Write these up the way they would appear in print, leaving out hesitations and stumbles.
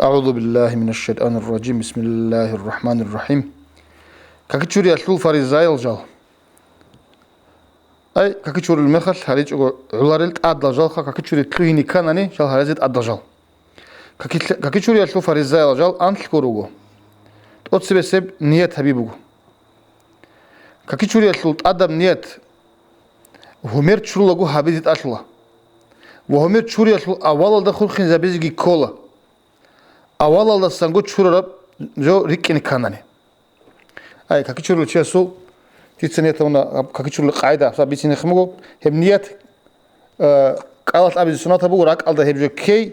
أعوذ بالله من الشيطان الرجيم بسم الله الرحمن الرحيم كاكتشوري أسلو فاريزاي الجال أي كاكتشوري المخل هريج علارلت أدل جال كاكتشوري تلوهيني كانني جال هريزت أدل جال كاكتشوري أسلو فاريزاي الجال أنت كوروغو تقصي بسبب نية حبيبوغو كاكتشوري أسلو أدم نية همير تشرلوغو حبيزت أسلا وهمير تشوري أسلو أول دخول خنزا بيزيجي كولا أول الله سانغو تشورب جو ريكني كانني أي كاكتشوري تشيسو تيتسنية تونا كاكتشوري قاعدة سابيسيني خمغو هم نية قالت أبي سنة تبغى راك الله هبجو كي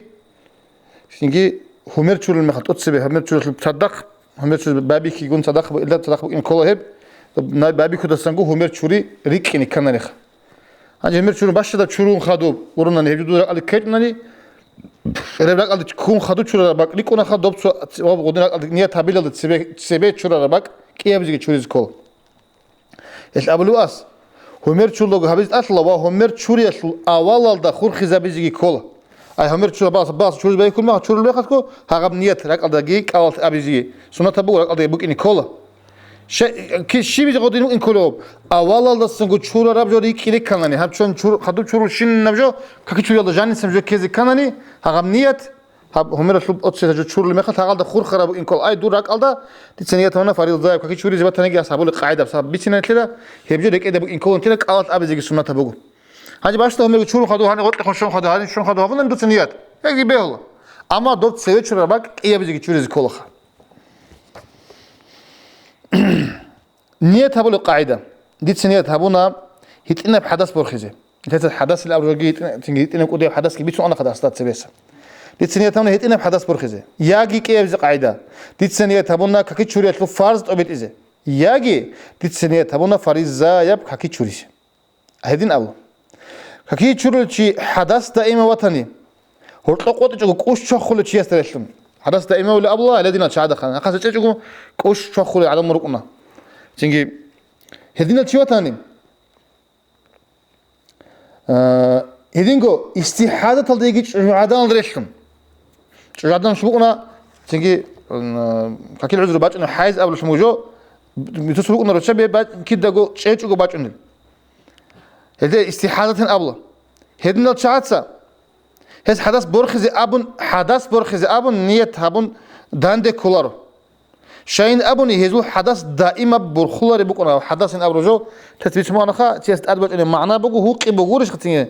سينجي همير تشوري المخل تتصبي همير تشوري تصدق همير تشوري بابي كي يكون صدق إلا تصدق إن كله هب ناي بابي كده سانغو همير تشوري ريكني كانني هنجي همير تشوري باش ده تشورون خادو ورونا هبجو دور على كيتناني ربك على كون خدو شورا ربك ليكونا خدو بس وغدنا على نية تابيل على تسبيت شورا ربك كي أبزيك شوريز كول إيش أبلو أس همير شورلو هبيز أصلا وهمير شوري أصل أول على دخول خزابيزيك كول أي همير شورا باس شوريز بيكون ما شورا بيخد كو هغب نية رك على دقيق أول أبزيك سنة تبغى رك على يبوك إني كولا شيء بيجي قدينو إن كلوب أول على سنجو شورا رب جوري كيري كناني هم شون شور خدو شورو شين نبجو كاكي شوري على جاني سمجو كيزي كناني هغب نية همير شلوب أتصل جو شور اللي مخت هغال دخول خراب إن كل أي دور رك على تتسنية هنا فريض ضايق كاكي شوري زبط تنجي أصحابه القاعدة بس بيتنا كده هيبجو ديك إذا إن كل تلك أول أبزيك سنة تبغو هاي باش همير شور خدو هني قلت خشون خدو هني شون خدو هفلن دو تسنيات هيك بيهلا أما دوت سويت شور ربك إيه أبزيك شوري زكولخ نية هبول القاعدة دي تسنية هبونا هيتنا بحدث برخزة هذا الحدث اللي أول جيت هيتنا كودي حدث كبير شو أنا خد أصلا تسبيسه دي تسنية هبونا هيتنا بحدث برخزة ياجي كي أبز قاعدة دي تسنية هبونا كاكي شوري أتلو فرض أبيت إزه ياجي دي تسنية هبونا فريزة يب كاكي شوريش هذين أول كاكي شوري شيء حدث دائما وطني هرتلو قوت جو كوش شخول شيء استرسلم حدث دائما ولا أبلا الذين شاهد خان أخذ شيء جو كوش شخول على مرقنا تيجي هذين الشيء ثاني هذينكو استحادة تلديجي عادان دريشكم عادان شو قلنا تيجي كاكيل عذر باج إنه حايز قبل شو موجو بتسوق إنه رتشبه باج كده جو شيء جو باج إنه هذا استحادة قبله هذين الشيء هذا حدث برخز أبون نية هبون داند كولارو شاين أبوني هزو حدث دائما برخولار بكرة حدث إن أبرزو تثبيت ما نخا تيست أدبر إن معناه بقول هو قي بقولش ختينه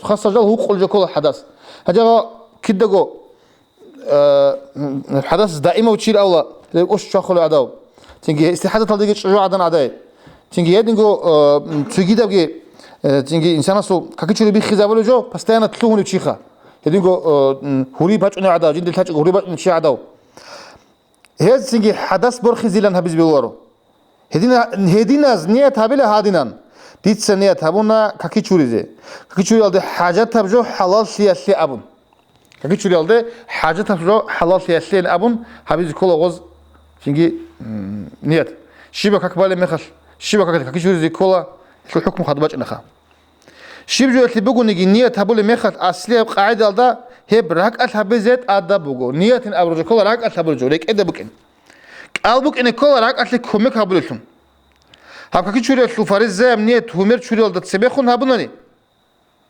خاصة جو هو قل جو كل حدث هذا كده جو الحدث دائما وتشيل أولا ليش شخول عداو تيجي استحادة تلقي شجوع عدن عداي تيجي يدينجو تيجي ده بقى تيجي إنسان سو كاكيشوا اللي بيخزا ولا جو بس تانا تلوهن يشيخه يدينجو هوري باتش عداو جند الحاج هوري باتش شيء عداو هذا سيجي حدث برخزي لان هبز بيوارو هدينا نية هابيله هادينان ديت سنية هابونا كاكيشوري زي كاكيشوري على حاجات هبجو حلال سياسي أبون كاكيشوري على حاجات هبجو حلال سياسي أبون هبز كل غوز سيجي نية شيبا كاكبالي مخش شيبا كاكيشوري زي كولا شو الحكم خدباش نخا شيب جو اللي بيقول نيجي نية هبول مخش أصلي قاعدة على هب راك أثبت أدا بوجو نية أبرز كل راك أثبت جولك إذا بكين قلبك إن كل راك أصلي كمك هبولتهم هبكي تشوري الفارس زي نية همير تشوري على تسبيخون هبونني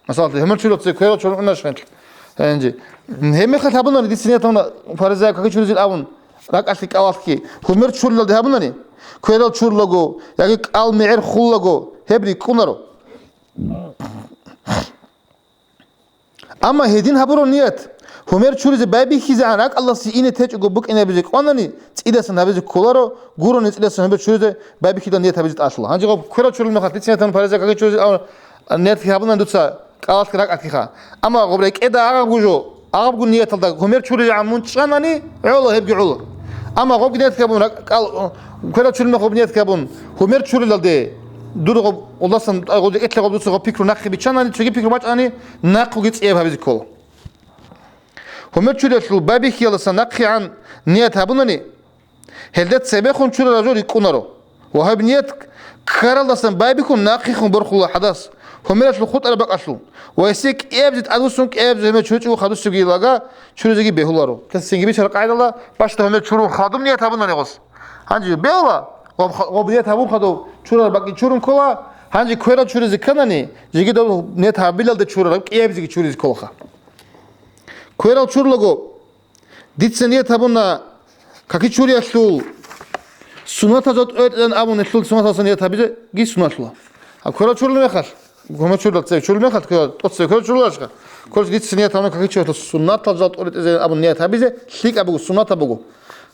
مثلا همير تشوري تسبيخون تشوري أنا شنت هنجي هم خد هبونني دي سنية تونا فارس زي كاكي تشوري الأون راك أصلي كأواسكي همير تشوري على هبونني كويل تشوري لجو يعني قال معير خول لجو هبري كونارو أما هدين هبرو نيت همير شوري زي بابي خيزة عنك الله سيئني تيج وقبك إنه بيزيك وانني تيدا سنة بيزيك كولارو غورو نتيدا سنة همير شوري زي بابي خيدا نيت هبيزيك أصلا هنجي قب كورا شوري المخاط تيسينا تنو فارزة كاكي شوري زي نيت في هبنا ندوتسا قالت كراك أتكيخا أما قبريك إدا عقب جوجو عقب قو نيت تلدك همير شوري زي عمون تشغناني عولا هبقي عولا أما قب نيت كابون قال كورا شوري المخاط نيت كابون همير شوري للدي دورو والله سن أقول لك إتلا قبل سوق بيكرو ناقي بيتشانني تيجي بيكرو باش أني ناقو جيت إيه هبيزيك كول هم تشوله شو بابي خيال سناقي عن نية هبونني هلدت سبيخون شو الرجال يكونرو وهب نية كارل دستن بابي كون ناقي خون برخلا حدث هميرة الخط أنا بقى ويسيك إبزت أدوسونك إبز همير شو خدوس سجي لاجا شو زي بيهولارو كسينجي بيش القاعدة الله باش همير شو خادم نية تابون نيغوس هنجي بيهولا وبدية تابون خدو شو بقى شو كلا هنجي كويرا شو زي كناني جيجي دو نية تابيل ده شو رك إبزي شو زي كلها كويرا شو لغو ديت سنية تابونا كاكي شو رياشلو سنة زود أن أبو نشلو سنة سنية تابيزه جي سنة الله كويرا شو لمخال هم شو لاتسي شو لمخال كويرا تقصي كويرا شو لاشكا كل ديت سنية تابونا كاكي شو سنة زود أن أبو نية تابيزه شيك أبو سنة تابوغو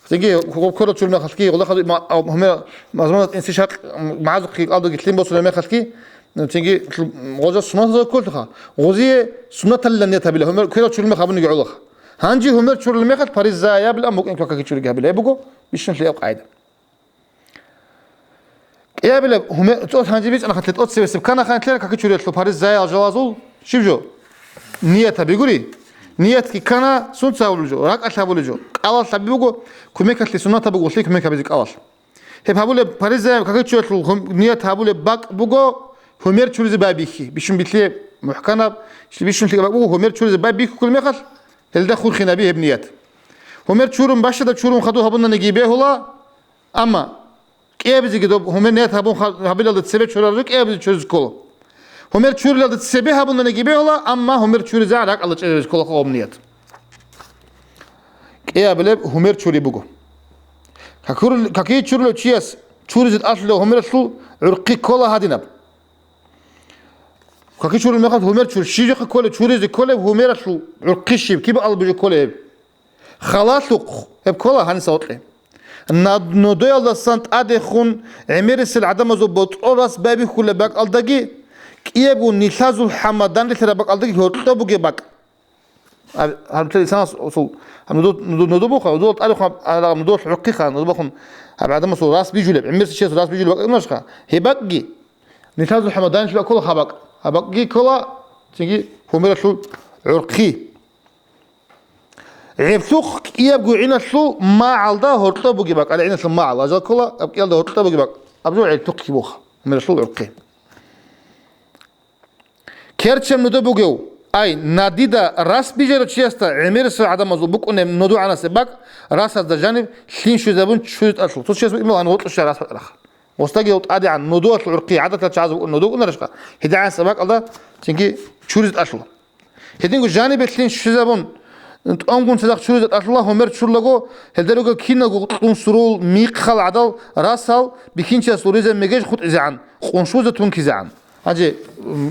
تيجي كويرا شو لمخال كي والله خد هم مزمنة إنسيشات معازق كي قالوا جتلين بوصل لمخال كي تيجي غوزة سنة زود كل تخا غوزية سنة اللي نية تابيله هم كويرا شو لمخال بنيجي عضخ هنجي هم شو لمخال باريس زايا بلا ممكن كاكي شو لجابله بوغو بيشنش ليه قاعدة يا بلا هم توت هنجي بيش أنا خدت توت سبب كان خدت لنا كاكي شو ليه باريس زايا الجوازول شوف نية بيقولي نية كي كان سنت ساولجو راك أشابولجو أول سببوجو كمية كتلي سنة تبغو شيء كمية كبيزك أول هب هبولة باريس زايا كاكي شو نية هبولة باك بوجو همير شو بابيكي بيشون بيتلي محكمة بيشون تلقى بوجو همير شو بابيكي كل ما خل هل ده خور خنابيه بنيات همير شورم باشه ده شورم خدو هبنا نجيبه هلا أما كيف بيجي كده همير نيات هبون هبيل ده تسبب شورا كيف بيجي شورز كله همير شور ده تسبب هبنا نجيبه هلا أما همير شور زعلك الله شورز كله خواب نيات كيف بيلب همير شوري بوجو كاكي شور لو تشيس شور زد أصله همير شو عرقي كله هاديناب كاكي شور المخاط همير شور شيء كله شور زد كله همير شو عرقي شيء كيف قلبه كله خلاصلق هب كله هنسوتله ندوي الله سنت أدخون عميرس العدم زبط أراس بابي كله باك ألدقي كيبو نيشازو الحمدان لتر باك ألدقي هو تبوجي باك هل تلي سنة أصل هم ندو بخا ندو أدخون على ندو حقيقة ندو بخون هم عدم صو راس بيجولب عميرس شيء راس بيجولب نشخة هباكي نيشازو الحمدان شو كله خباك هباكي كله تيجي هم شو عرقي عبسوخ يبقوا عنا شو ما عالده هرطة بوجي بق على عنا شو ما عال أجل كله أبقى يالده هرطة بوجي بق أبزو عبسوخ كيبوخ من شو عرقي كيرتشم ندو بوجيو أي ناديدا راس بيجرو تشيستا عمير سر عدم مزبوك إنه ندو عنا سباق راس هذا الجانب شين شو زبون شو يتأصل تو شيء اسمه أنا وطلش راس الأخ واستجي وتقعد عن ندو العرقي عادة تشعز ندو قلنا رشقة هدا عن سباق الله تيجي شو يتأصل هدينكو جانب شين شو زبون أنت أمكن صدق شو زت الله همرت شو لقو هالدرجة كينا قطون سرول ميق خل عدل راسال بكينش سوريزا مجاج خد إزعان خون شو زتون كيزعان هذا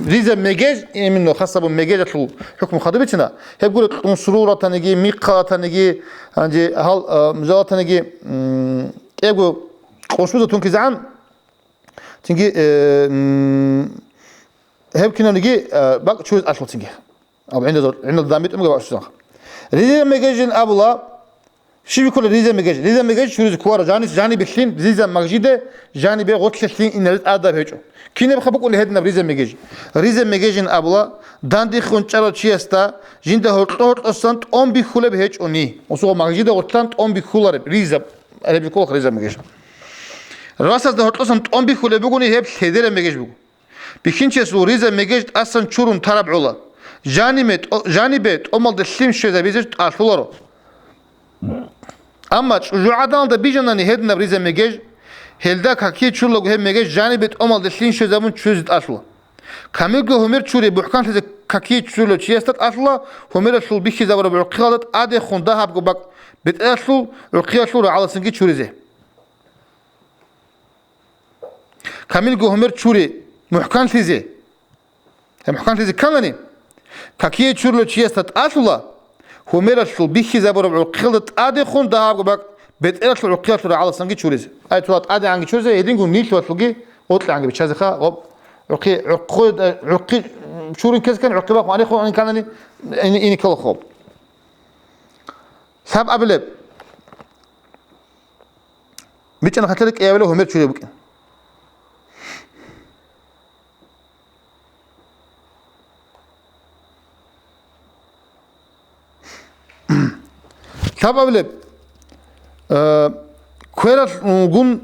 ريزا مجاج منه خاصة بمجاج شو حكم خطيبتنا هي بقول قطون سرول تنجي ميق خل تنجي هذا هال مزال تنجي يقول خون شو زتون كيزعان تنجي هي كنا نجي بق شو أصل تنجي أو عند الضامن أمك بقى شو ريزا مجاجين أبولا شو بيقول ريزا مجاج شو ريزا كوارا جاني بخلين ريزا مجيدة جاني بغوت خلين إن ريز أدا بيجو كنا بخبوك اللي هدنا بريزا مجاجين أبولا داندي خنشارة شيستا جنده هرطوت أصلاً أم بيخوله بهج أني وسوا مجيدة هرطان أم بيخوله ريزا أنا بيقول ريزا مجاج راسه ده هرطوس أم بيخوله بيقولي هب هدير مجاج بيقول بخينش سو ريزا مجاج أصلاً شورون تراب علا جانبت أمال دسليم شذا بيزج أصلورو أما جو عدال ده بيجناني هدنا بريزا مجاج هلدا كاكي تشولو هم مجاج جانبت أمال دسليم شذا من شذت أصلا كاميرجو همير تشوري بحكان هذا كاكي تشولو تشيستت أصلا همير تشول بيشي زبر بعقيلة عادي خندها بقو بق بتأصل عقيلة شورو على سنجي تشوري زه كاميرجو همير تشوري محكان هذا محكان هذا كماني كاكيه تشورلو تشيستت أصلا هو ميرشل بيخي زبر بعقيلة عادي خون ده بق بتأصل عقيلة شورو على سنجي تشوري زه أي توات عادي عنك تشوري زه يدينكو نيل توات لقي أطلع عنك بتشازي خا غب عقي شورين كذا كان عقبة وأنا خو أنا كان إني كل خوب ساب قبل بيش أنا خاطرك إيه ولا هو ميرشل يبقى ساب قبل كويرا نقول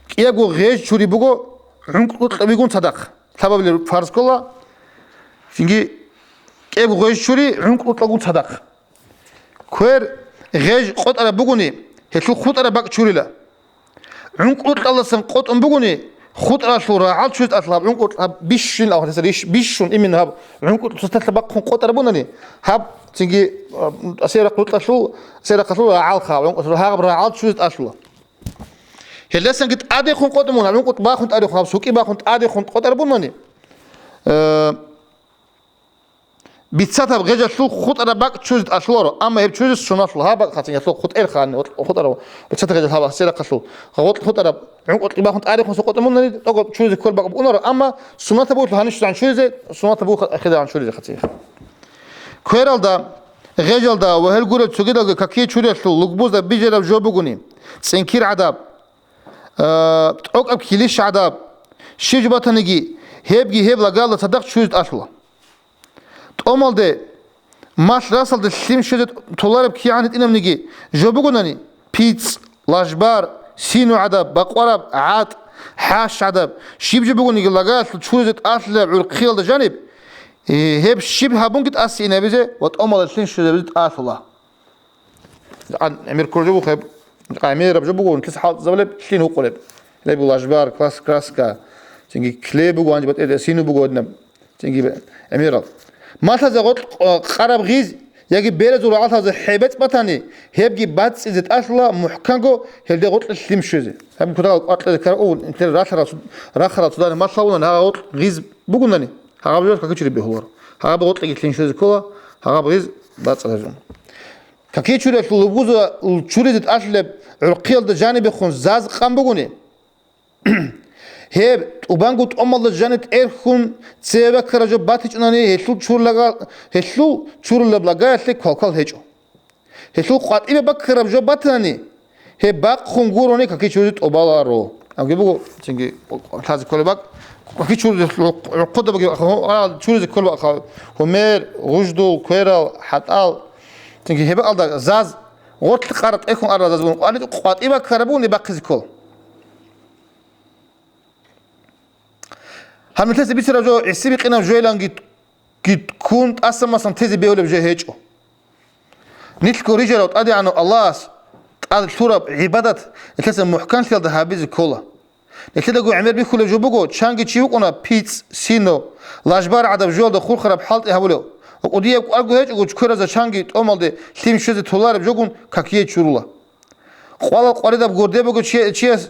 كيا جو غيش شوري بقو عنك بيقول صدق سبب اللي فارس كله تنجي كيف غيش شوري عنق أطلقوا صدق كوير غيش قط على بقوني هتلو خط على بق شوري لا عنق أطلق سن قط بقوني خط على شورا عاد شوت أطلب عنق أطلب بيشون أو هتسريش بيشون إمين هاب عنق أطلب بق قط على بقوني هاب تنجي أسير قط شو أسير قط عال خا عنق أطلب هاب عاد شوت أشلا هلا سن قط أدي خن قط مون عنق أطلب خن أدي خن سوكي بخن أدي خن قط على بقوني بيتساتها بغيجة شو خط أنا باك تشوز أشلورو أما هي تشوز السنة شلها باك خاطين يطلق خط إير خان خط أنا بتساتها غيجة هذا سيرة قصو خط أنا عنق قطي باخد أريخ وسقط منني تقعد تشوز كل باك بقولنا أما سنة تبوت هنيش عن شوز سنة تبوت أخذ عن شوز خاطين كويرال دا غيجة دا وهل قولة تسوقي كاكي تشوز شلو لقبوز دا بيجي دا جو بقولي سنكير عذاب أب كيليش عذاب شيء باتنجي هيب لقال تصدق تشوز أشلا أمال ده ماش راسل ده سليم شدت طلاب كي عنت إنهم نجي جابونا بيتس لاشبار سينو عذاب بقرب عاد حاش عذاب شيب جابونا نجي لقاش تشوزت أصل عرقيل ده جانب هيب شبه هابونك أسي نبيزه وتأمل سليم شدت أصله عن أمير كرجبو خيب أمير ربجبو كيس حال زبلب سلين هو قلب لبي لاشبار كلاسكا تيجي كليبو وانجي بتأدي سينو بقولنا تيجي أمير ما تزغط قرب غيز يجي بيرز ولا عطها حبت بطني هيبجي باتس إذا أصلا محكمه هل غط السليم شوزه هم كده أطلع كرؤون أنت راخرة صدق ما صوّنا هذا غط غيز بقولني هذا بيجي كاكيشري بهور هذا غط لقيت السليم شوزه كله هذا غيز باتس هذا كاكيشري في اللبوز الشوري إذا أصلا عرقيل ده جانب يخون زاز قام بقولني هيب وبانقول أمال الجنة إيرخون تسيبا كراجو باتيج أناني هشلو تشور لغا هشلو تشور لبلغا هشلي كالكال هجو هشلو قات إبا بكراب جو باتناني هيب باق خونغوروني كاكي تشوريت أوبالارو أو جيبو تنجي هذا كل باق كاكي تشوريت القدة بقى تشوريت كل باق همير غجدو كويرال حتال تنجي هيبا ألدا زاز غوت قارت إيكون أرى زاز وأنا قات إبا كرابوني باقي كل هم تلسي بيصير جو عسيبي قنا جويلان قد كنت أصلا مثلا تزي بيولي بجي هيجو نتلكو رجال وتقضي عنه الله تقضي الثورة عبادة تلسي محكان في الدهابيز كولا نتلقو عمير بيكولا جو بقو تشانجي تشيوكونا بيتس سينو لاجبار عدب جوال دخول خراب حالت إهابوليو وقوديه أرقو هيج وقود كورا زا تشانجي تأمال دي تيم شوزي تولار بجوكون كاكيه تشورولا قوالال قريدا بقورده بقو تشيس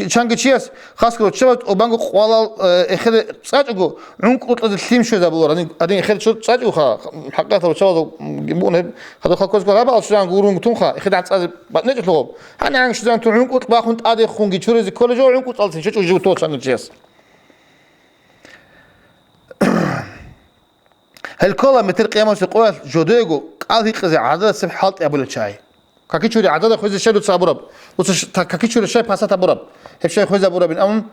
تشانجي تشيس خاص كرو تشبت وبانقو قوالال إخير تساجقو عنق قطلة التيم شوزا بلور أدين إخير تساجقو خا حقاته وتشبت جنبون هذا خاكوز كلا بقى شجان قورون تونخا إخير عن تساج بتنجح لغوب هني عن شجان تون عنق قط باخون أدي خونجي تشوريز كل جو عنق قط ألتين شو جو تو تشانجي تشيس هالكلا مثل قيامة القوات جوديجو قال هيك زي عدد سب حالت أبو الشاي كاكيشوري عدد خوز الشاي لو تصابرب كاكيشوري الشاي باسات أبورب هب شاي خوز أبورب أم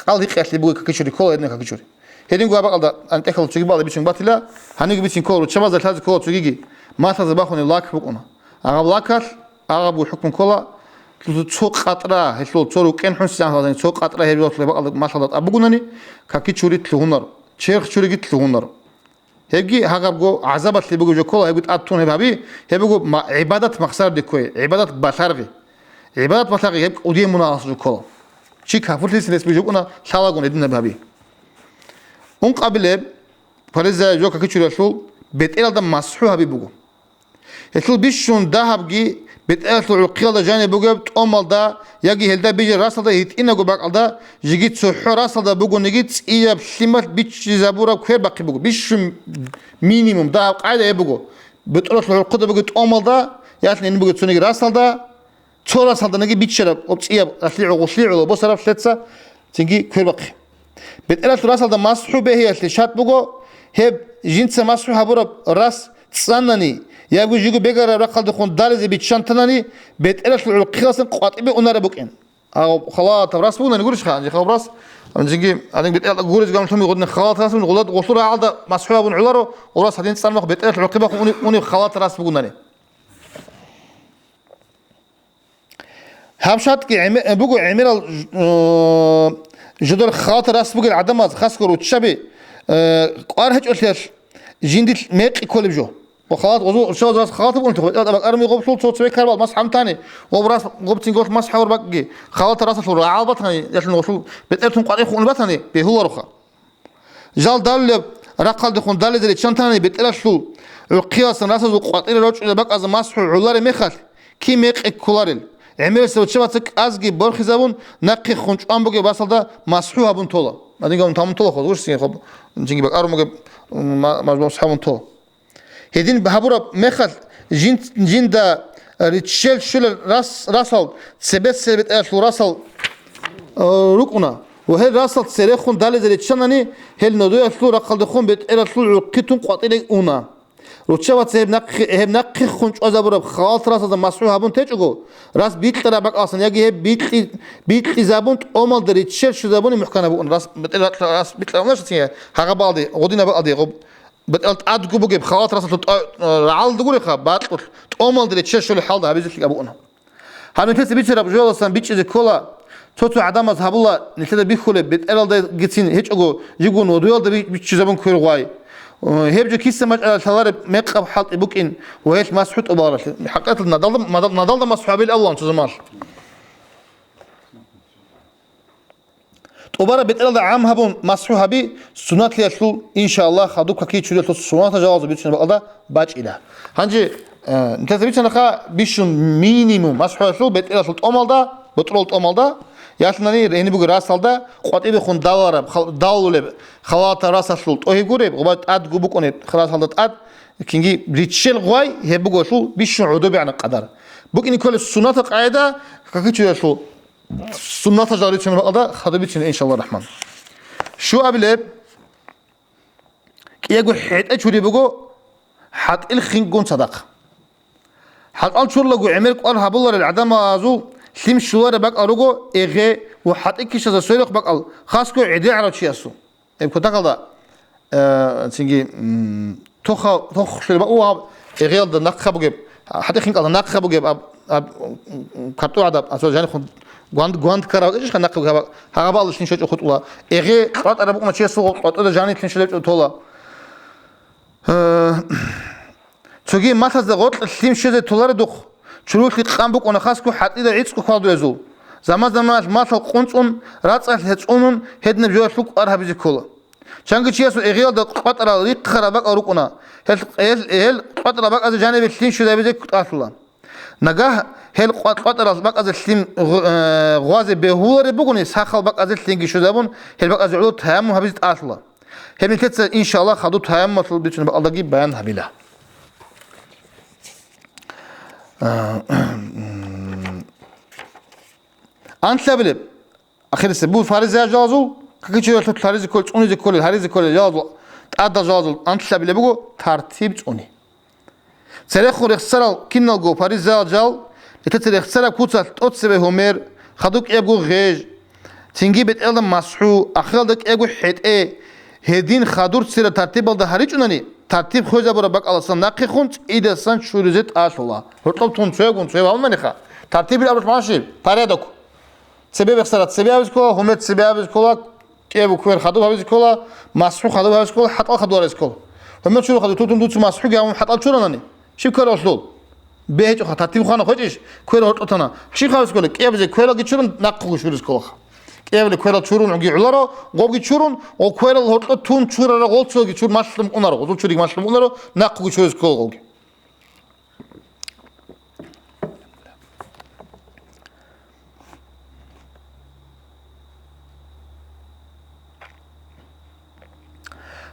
قال هيك أصلي بقول كاكيشوري كولا إدنا كاكيشوري هيدين جوا بقى ده أنت أكل تجيب بعض بيشين باتلا هنيجي بيشين كولا وتشمز الثلاث كولا تجيجي ما تزباخون اللاك بقونا أغاب لاكر أغاب الحكم كولا تسوق قطرة هشلو تسورو كين حس يعني هذا تسوق قطرة هي بيوصل بقى ما شاء الله أبوقونني كاكيشوري تلهونر شيخ شوري جت تلهونر هيجي هاقبقو عذابات اللي بيجو كله هيجي تأتون هبابي هيجو عبادة مخسر دكوي عبادة بشرغي عبادة بشرغي هيجي ودي مناصر كله شيء كافر ليس بيجونا شالاقون يدنا بهابي هم قبله فريزة جو كاكيشوري شو بيتقال ده مسحوها بيجو هتلو بيشون ذهب جي بيتقال القيادة جانب بيجو أمال ده يجي هلدا بيجي راسل ده هيتقينا جو بقى ده جيت سحور راسل ده بيجو نجيت إياه بسمات بيتش زبورة كوير بقى بيجو بيشون مينيموم ده قاعدة يبغوا بتقولش له القدر بقول أمال ده يعني إن بقول تسوني راسل ده تور راسل ده نجي بيتشرب أبتسيا أصلي بس عرف ثلاثة تيجي كل بقى بتقولش راسل ده مسحوب هي اللي شات بقول هب جنس مسحوب هبورة راس تصنني يبغوا يجوا بيجر رقل دخون دارز بيتشانتناني بتقولش له القياس قاطبي ونربوكين أو خلاص راس بقولنا نقولش خان خلاص نجي أنا بيت أقول جام ثم يقولنا خلاط راس ونقول وصورة عالدة مسحوبة ونعلره وراس هدين تصنع بيت العقبة وني خلاط راس بقولنا همشات كي بقول عمير جدول خلاط راس بقول عدم خاص كرو تشبي قارهج قلتش جندي ميق يكل بجو وخلاص وزو شو راس خلاص بقول تقول أبغى أرمي غبطول صوت سوي كربال مصحم تاني وبراس غبطين قلت مصح وربقي خلاص راس الفور عالبطني يشل وصول بتقتهم قاعد يخون بطني بهو رخا جال دال رقل دخون دال ذي شنتاني بتقلا شو القياس الناس وقاطير روج إلى بق از مصح علار مخل كي ميق كولارل عمل سوت شباتك أزجي برخي زبون نقي خنش أم بقي بس هذا مصحوها بون طولا بعدين قام تام طولا خلاص وش سين خب نجيب بق أرمي ما مصحون طولا هدين بهبورا مخل جين دا ريتشل شل راسل سبت أشلو راسل ركنا وهل راسل سريخون دال زي تشناني هل ندو أشلو رقل دخون بيت أشلو قطون قاتل أونا روتشوات هم نقي خونش أزابورا خالص راس هذا مسحوها بون تيجو راس بيت ترى بق أصلا يجي هي بيت زابون أمال دا ريتشل شو زابوني محكنا بون راس راس بيت لا مش تيه حاجة بعضي غدينا بعضي غب بتقلت أدقو بجيب خلاص راسه رعال دقولي خا باتقول تأمل دري تشش اللي حال ده هبيزت لك أبونا هذا مثل بيتش رب جوال أصلا بيتش إذا كلا توتو عدم مذهب الله نتلا بيخله بتقال ده جتين هيك أجو يجون ودوال ده بيتش زبون كير غاي هيبجو كيس مج على ثوار مقب حاط بوكين وهيك مسحوت أبارة حقيقة نضل ده مسحوب الأول أنت زمان وبرا بتقول عام هبون مسحوها بي سنات ليشلو إن شاء الله خدوك كي تشيل السنات جواز بيتشنا بقى باج إله هنجي أنت تبيتشنا خا بيشون مينيموم مسحوها شلو بتقول شلو أمال ده بترول أمال ده ياشناني رهني بقول راس ده قطعي بخون دالار دالول خلاط راس شلو أهي قريب وبعد أد جوبك أني خلاص هذا أد كينجي ريتشل غاي هي بقول شلو بيشون عدوبي عن القدر بقى كل السنات قاعدة كي تشيل شلو سنة جاري شنو بقى خدبي إن شاء الله الرحمن شو قبل كي يقول حيت أشوري بقول حت الخنقون صدق حت أشور لقو عملك أرها بالله العدم أزو سيم شوار بق أروجو إغى وحت إكيش هذا سويلك بق خاصكو عدي على شيء أسو يمكن تقول تيجي تخ شو بقى إغى هذا نقخ بجيب حتى خنق هذا نقخ بجيب كرتو عدب أسو جاني خن غوند كراو إيش خنا نقول هذا بعض الشيء شو خطوة إغى قط أنا بقول شيء سو قط هذا جاني كل شيء طولا تجي ما تزغط السيم شيء طولار دخ شروط اللي تقام بق ونخاسكو حتى إذا عيسكو خالد يزول زمان ما تقونون رأس هتقونون هدنا بجوا فوق أرها بيجي كله شانك شيء سو إغيال ده قط أرا ريق خرابك أروكونا هل قط أرا بق از جانب السيم شو ده بيجي أصلا نجاه هل قط أرا بق از السيم غاز بهور بقوني ساخل بق از السيم شو ده بون هل بق از علوت هم وهبيجي أصلا هم نتيجة إن شاء الله خدوت هم مطلوب بيجي بق الله جيب بيان هبيله أنت لبلب أخير السبوع فارز جازو كي تشوف الفارز كل أني كل الهارز كل جازو أدا جازو أنت لبلب بقول ترتيب أني سرخو رخسرال كنا جو فارز جال يتترخسرال كوتة أتصبه همير خدوك يبغو غيج تنجي بتقلم مسحو أخير دك يبغو حيت هدين خدور سير ترتيب على هارج أنني ترتيب خوجا برا بق على صندوق خونت إذا سان شورزت أشولا هرطب تون شوي وهم منخا ترتيب الأمر ماشي تاريدك سبب اخترت سبب هذا كله هم سبب هذا كله كيف بكون خدوا هذا كله مسحوق خدوا هذا كله حتى خدوا هذا كله هم شو خدوا توتم دوت مسحوق يوم حتى شو رناني شو كله أصله بيت خا ترتيب خانة خوجيش كله هرطنا شو خلاص كله كيف زي كله كيشون نقوش في كله كيف الكويل تشورون عقي علارا قوي تشورون وكويل هرط تون تشورا قول شو كيشور ماشلم أنارا قول شو ديك ماشلم أنارا نقوي شو كله قوي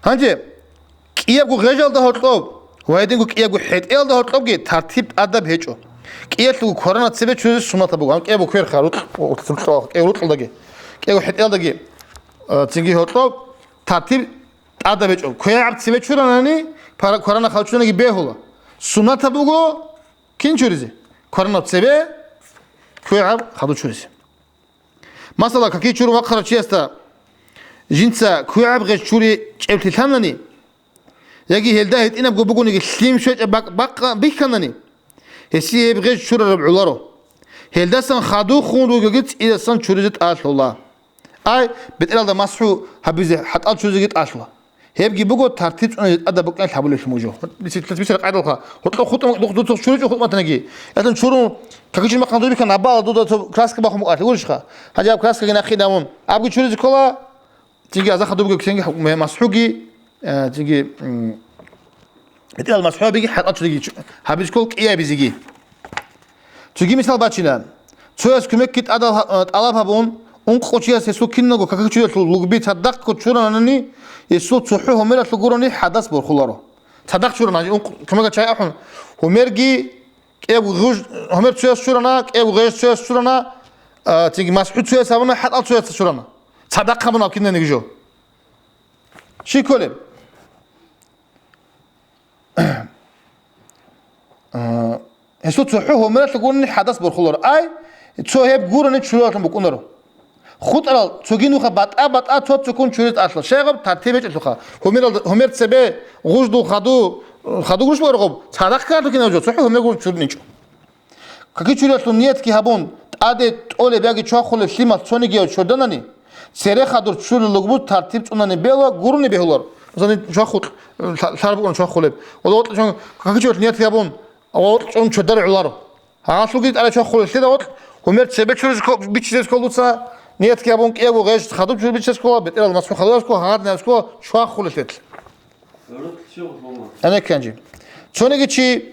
هنجي كيف غجال ده هرطوب وهيدين كيف حيت ده هرطوب جي ترتيب أدب هيجو كيف لو كورونا تسبب شو سمة تبغى كيف كويل خاروت وتسمع كيف روت لدقي كيف حيت دقي تيجي هرطوب ترتيب أدب هيجو كيف عبد تسبب شو راني para كورونا خالشونا جي بيهولا سمة تبغى كين شوريزي كورونا تسبب كيف عبد خدو شوريزي مثلا كي شورو وقرا شيء استا جنسا كويعب غير شوري شبت ثمنني يجي هلدا هيت إنا بقولني سليم شوية بق بيكنني هسي بغير شوري ربع لارو هلدا سان خادو خون وجت إذا سان شوري جت أصل الله أي بتقول هذا مسحو هبيزه حتى شوري جت أصله هيبقي بقول ترتيب أدا بقول أنت حبول الموجو بس قاعد لها هتلو خطة دكتور شو خطة ما تنجي لكن شو كاكيش ما كان كان عبالة ضد كلاسيك بخم قاتل وش خا هجا كلاسيك جينا أخي دامون أبغى شو كلا تيجي أزاخ دبقة تيجي مسحوقي تيجي إتقال مسحوق بيجي حتى تيجي حبيش كل إيه بيجي تيجي مثال باتشيلان شوية كمية كت أدا ألعاب هبون قوتشيا سيسو كينغو كاكيشيا لوغبي تصدق كتشورا ناني يسو تصحو همير تلقوروني حدث برخلارو تصدق شورا ناني كما كتشاي أحون هميرجي كيف غوج همير تشوية شورا كيف غير تشوية شورا تيجي مسحو تشوية سابنا حتى تشوية شورا تصدق خبنا كنا نيجو شي كلهم يسو تصحو همير تلقوروني حدث برخلارو أي تشوهب غوروني تشوية بكونرو خود على تجينو خبات أبد توت تكون شريط أصلا شغب ترتيبش أصلا همير تسبه غوجدو خدو غوش بارقب صدق كارتو كنا جو صحيح همير غوش شريط نيجو كي شريط نيت كي هبون عادة أولي بيجي شو خلف شيء تصوني جيو شردانني سيره خدور شو اللغبو ترتيب تصوني بيلا غورني بيهولار مثلا شو خود صار بقول شو خلف ولو شو كي شريط نيت كي هبون أول شو شدار علارو هاسو جيت على شو خلف كده وقت همير تسبه شو بيتشيز كلوتسا نيت كي أبونك إيه وغيش خدوب شو بيتشيز كلا بيت إلا المسموح خلاص كلا هاد ناس كلا شو خلصت أنا كنجي شو نيجي شيء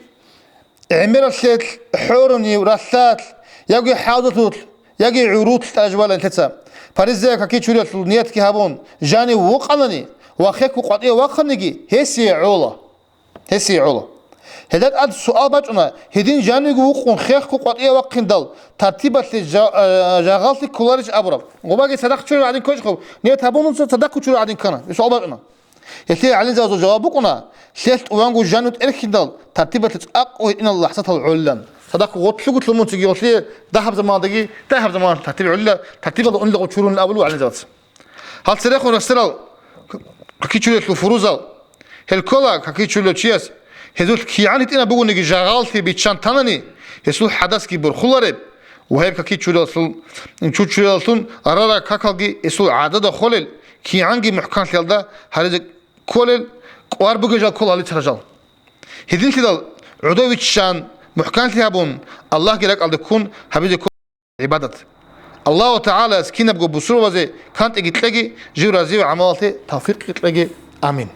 عمر الشيء حورني ورثات يجي حاضر يجي عروض الأجوال الثلاثة فريزة كي شو نيت كي هبون جاني وقلني وخيك وقطعي وقلني هسي علا هذا السؤال بجنا هدين جاني وقون خيخ وقطعي وقين دل ترتيبات جاغالتي كلارش أبرب وباقي صدق شو عادين كويس خو نيت هبون صدق شو عادين كنا السؤال بجنا يتلي على زاوج جوابكنا شلت وانجو جانو تركين دل ترتيبات أقوى إن الله حسته العلم صدق وطلقوا تلمون تجي وطلي ذهب زمان ترتيب علا ترتيب الله أنلقوا شورون الأول وعلى زاوج هل سرقوا نسترال كي شو الفروزال هل كلا كي شو الشياس هذول كياني تنا بقول نيجي جعالتي بيتشان تاني هسول حدث كي برخلره وهي كي تشولسون أرارا كاكالجي هسول عدد خلل كيانجي محكان خلدا هذا كلل قوار بقجال كل على ترجال هذين كده عدو بيتشان محكان تيابون الله كلك على كون حبيب كون عبادة الله تعالى سكينة بقول بسرعة وزي كانت اجي تلاقي جورازي وعمالته توفيق تلاقي آمين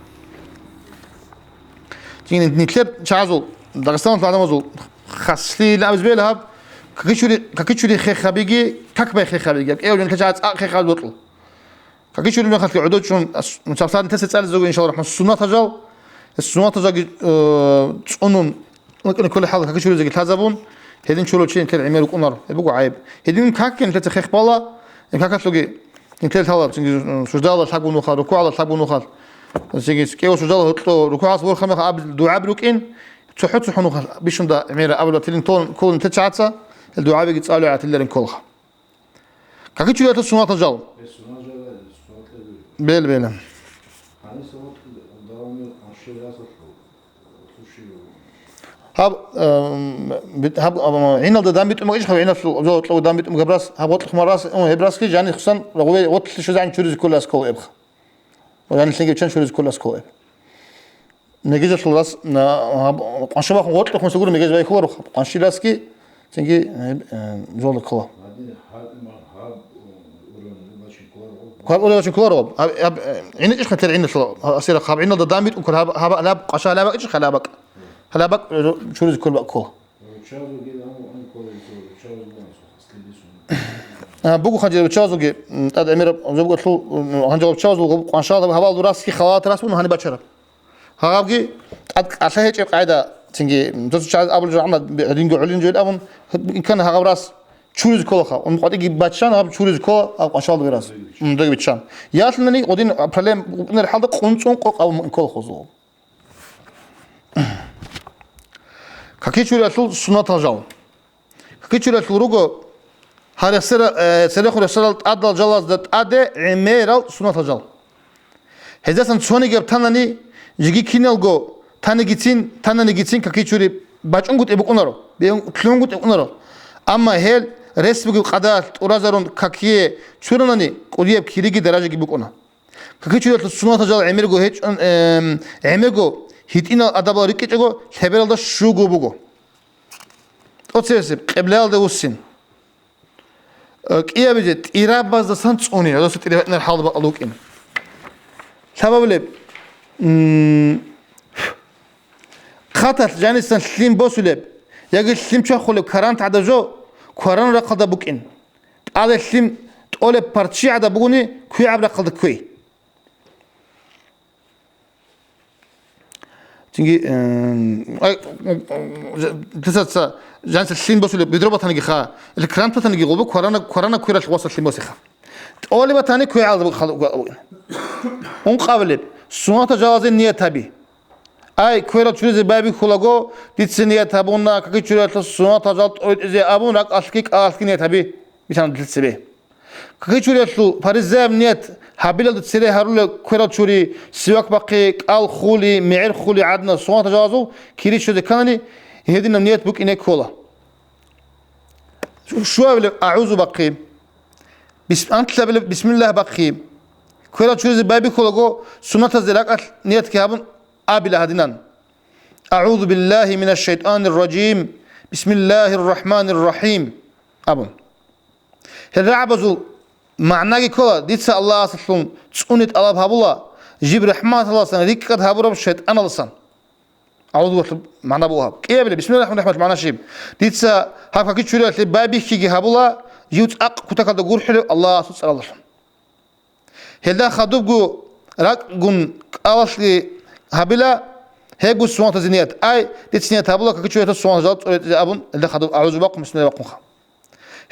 تيجي نتلب شعزول داغستان طلعنا مزول خاصلي لا بزبيل هاب كاكيشوري خيخ خبيجي كاكبا خيخ خبيجي ايه ولا نتجاز خيخ خبيجي بطل كاكيشوري من خاطر عدود شون مسافات تسال زوج ان شاء الله رحمه السنه تجا تصونون كل حاجه كاكيشوري زي تازبون هذين شلو شيء تل عمير وقمر يبقوا عيب هذين كاكن تلت خيخ بالا كاكاتلوجي نتل هلا سجدال الحق ونخال ركوع الحق ونخال زي كيو سجدال هتلو ركوع صور خمس عبد دعاء بلوكين تحط سحنو بيشون دا عمير قبل تلين طول كل تتشعتها الدعاء بيجي تسألوا على تلين كلها كاكيشوري السنه تجاو بيل هب عينا دام بيت ماجيش عينا لو دام بيت مجبراس هب وطلق مراس هبراس كي جاني خصن رغوي وطل شو زعن شوريز كل اسكول ابخ ويعني تلاقي بتشان شوريز كل اسكول اب نجيز خلاص قنشبا وطلق مسؤول مجيز باي خور قنشي لاسكي تنجي زول الكوا قال ولا شو كلارو عين ايش خاطر عين اصير خاب عين دام بيت وكل هب لا قشا لا ايش خلابك هلا بق شو كل بقى بقول خنجر بتشازوجي هذا أمير زوجة له خنجر بتشازوجي وإن شاء الله هبال دراسي خلاط راس ونه هني بشرب هابجي عشان هيك قاعدة تنجي تشاز قبل جو عمل رينجو علين جو الأمم إن كان هغاب راس شورز كلها ومقعد يجي بتشان هاب شورز كلا أو إن شاء الله براس ده بتشان يا أصلني قدين برلم نرحل ده قنصون قق أو من كل خزوه كاكيشوري أصل سنة تجاو كاكيشوري أصل روجو هذا سر خلص أدل جلاس ده أدى عمير سنة تجاو هذا سن سوني جاب تاني جيجي كينالجو تاني جيتين كاكيشوري باشون قط يبقى نرو بيون كلون قط يبقى نرو أما هل رسم قدرت ورازرون كاكيه شورناني قريب كيريجي درجة يبقى نرو ككيشوا السنة تجال عمرجو هيج عمرجو هيتين أدابا ريكيجو خبر الله شو جوبوجو أتصير قبل هذا وسين كيا بجد إيراب باز دسانت أوني هذا ستيري نرحال بقلوك إن سبب لب خاطر جانستان سليم بوسولب يجي سليم شو خلب كران تعدجو كران رقدا بوك إن هذا سليم تقول بارتشي عدا بوني كوي عبر رقدا كوي تيجي تسات جانس سليم بوسولب بيضرب تاني خا الكران تاني غلبو كران كوي راح وصل سليم بوسخا تقول بتاني كوي عدا خلق ونقابل سنة جواز النية تبي أي كويرة تشوز بابي خلاقو ديتسنية تابونا كي تشوز السنة تجات إذا أبونا أسكيك نية تبي بيشان دلتسبه كي تشوز فارزاب نية هابيل دلتسبه هرول كويرة تشوري سواك باقي قال خولي معير خولي عدنا سنة تجازو كيري تشوز كانني هذين نية بوك إنك خلا شو أقول أعوذ باقي بسم الله باقي كويرة تشوز بابي خلاقو سنة تزرق نية كهابن أبي لهدنان أعوذ بالله من الشيطان الرجيم بسم الله الرحمن الرحيم أبون هل عبزو معناه كلا ديتس الله أصلاً تسونت الله بهبلا جيب رحمة الله سنة ذيك قد هبرب الشيطان الله سن أعوذ بالله معناه بوهاب كيف بسم الله الرحمن الرحيم معناه شيب ديتس هاك كي تشوف بابي كي هبلا جيوت أق كتك الدجور حلو الله سبحانه الله هل خدوبجو راك جون أصلي هابلا هيجو السوان تزنيات أي تزنيات هابلا كشوية السوان جات أبون اللي خدوا أعوذ بكم بسم الله بقوم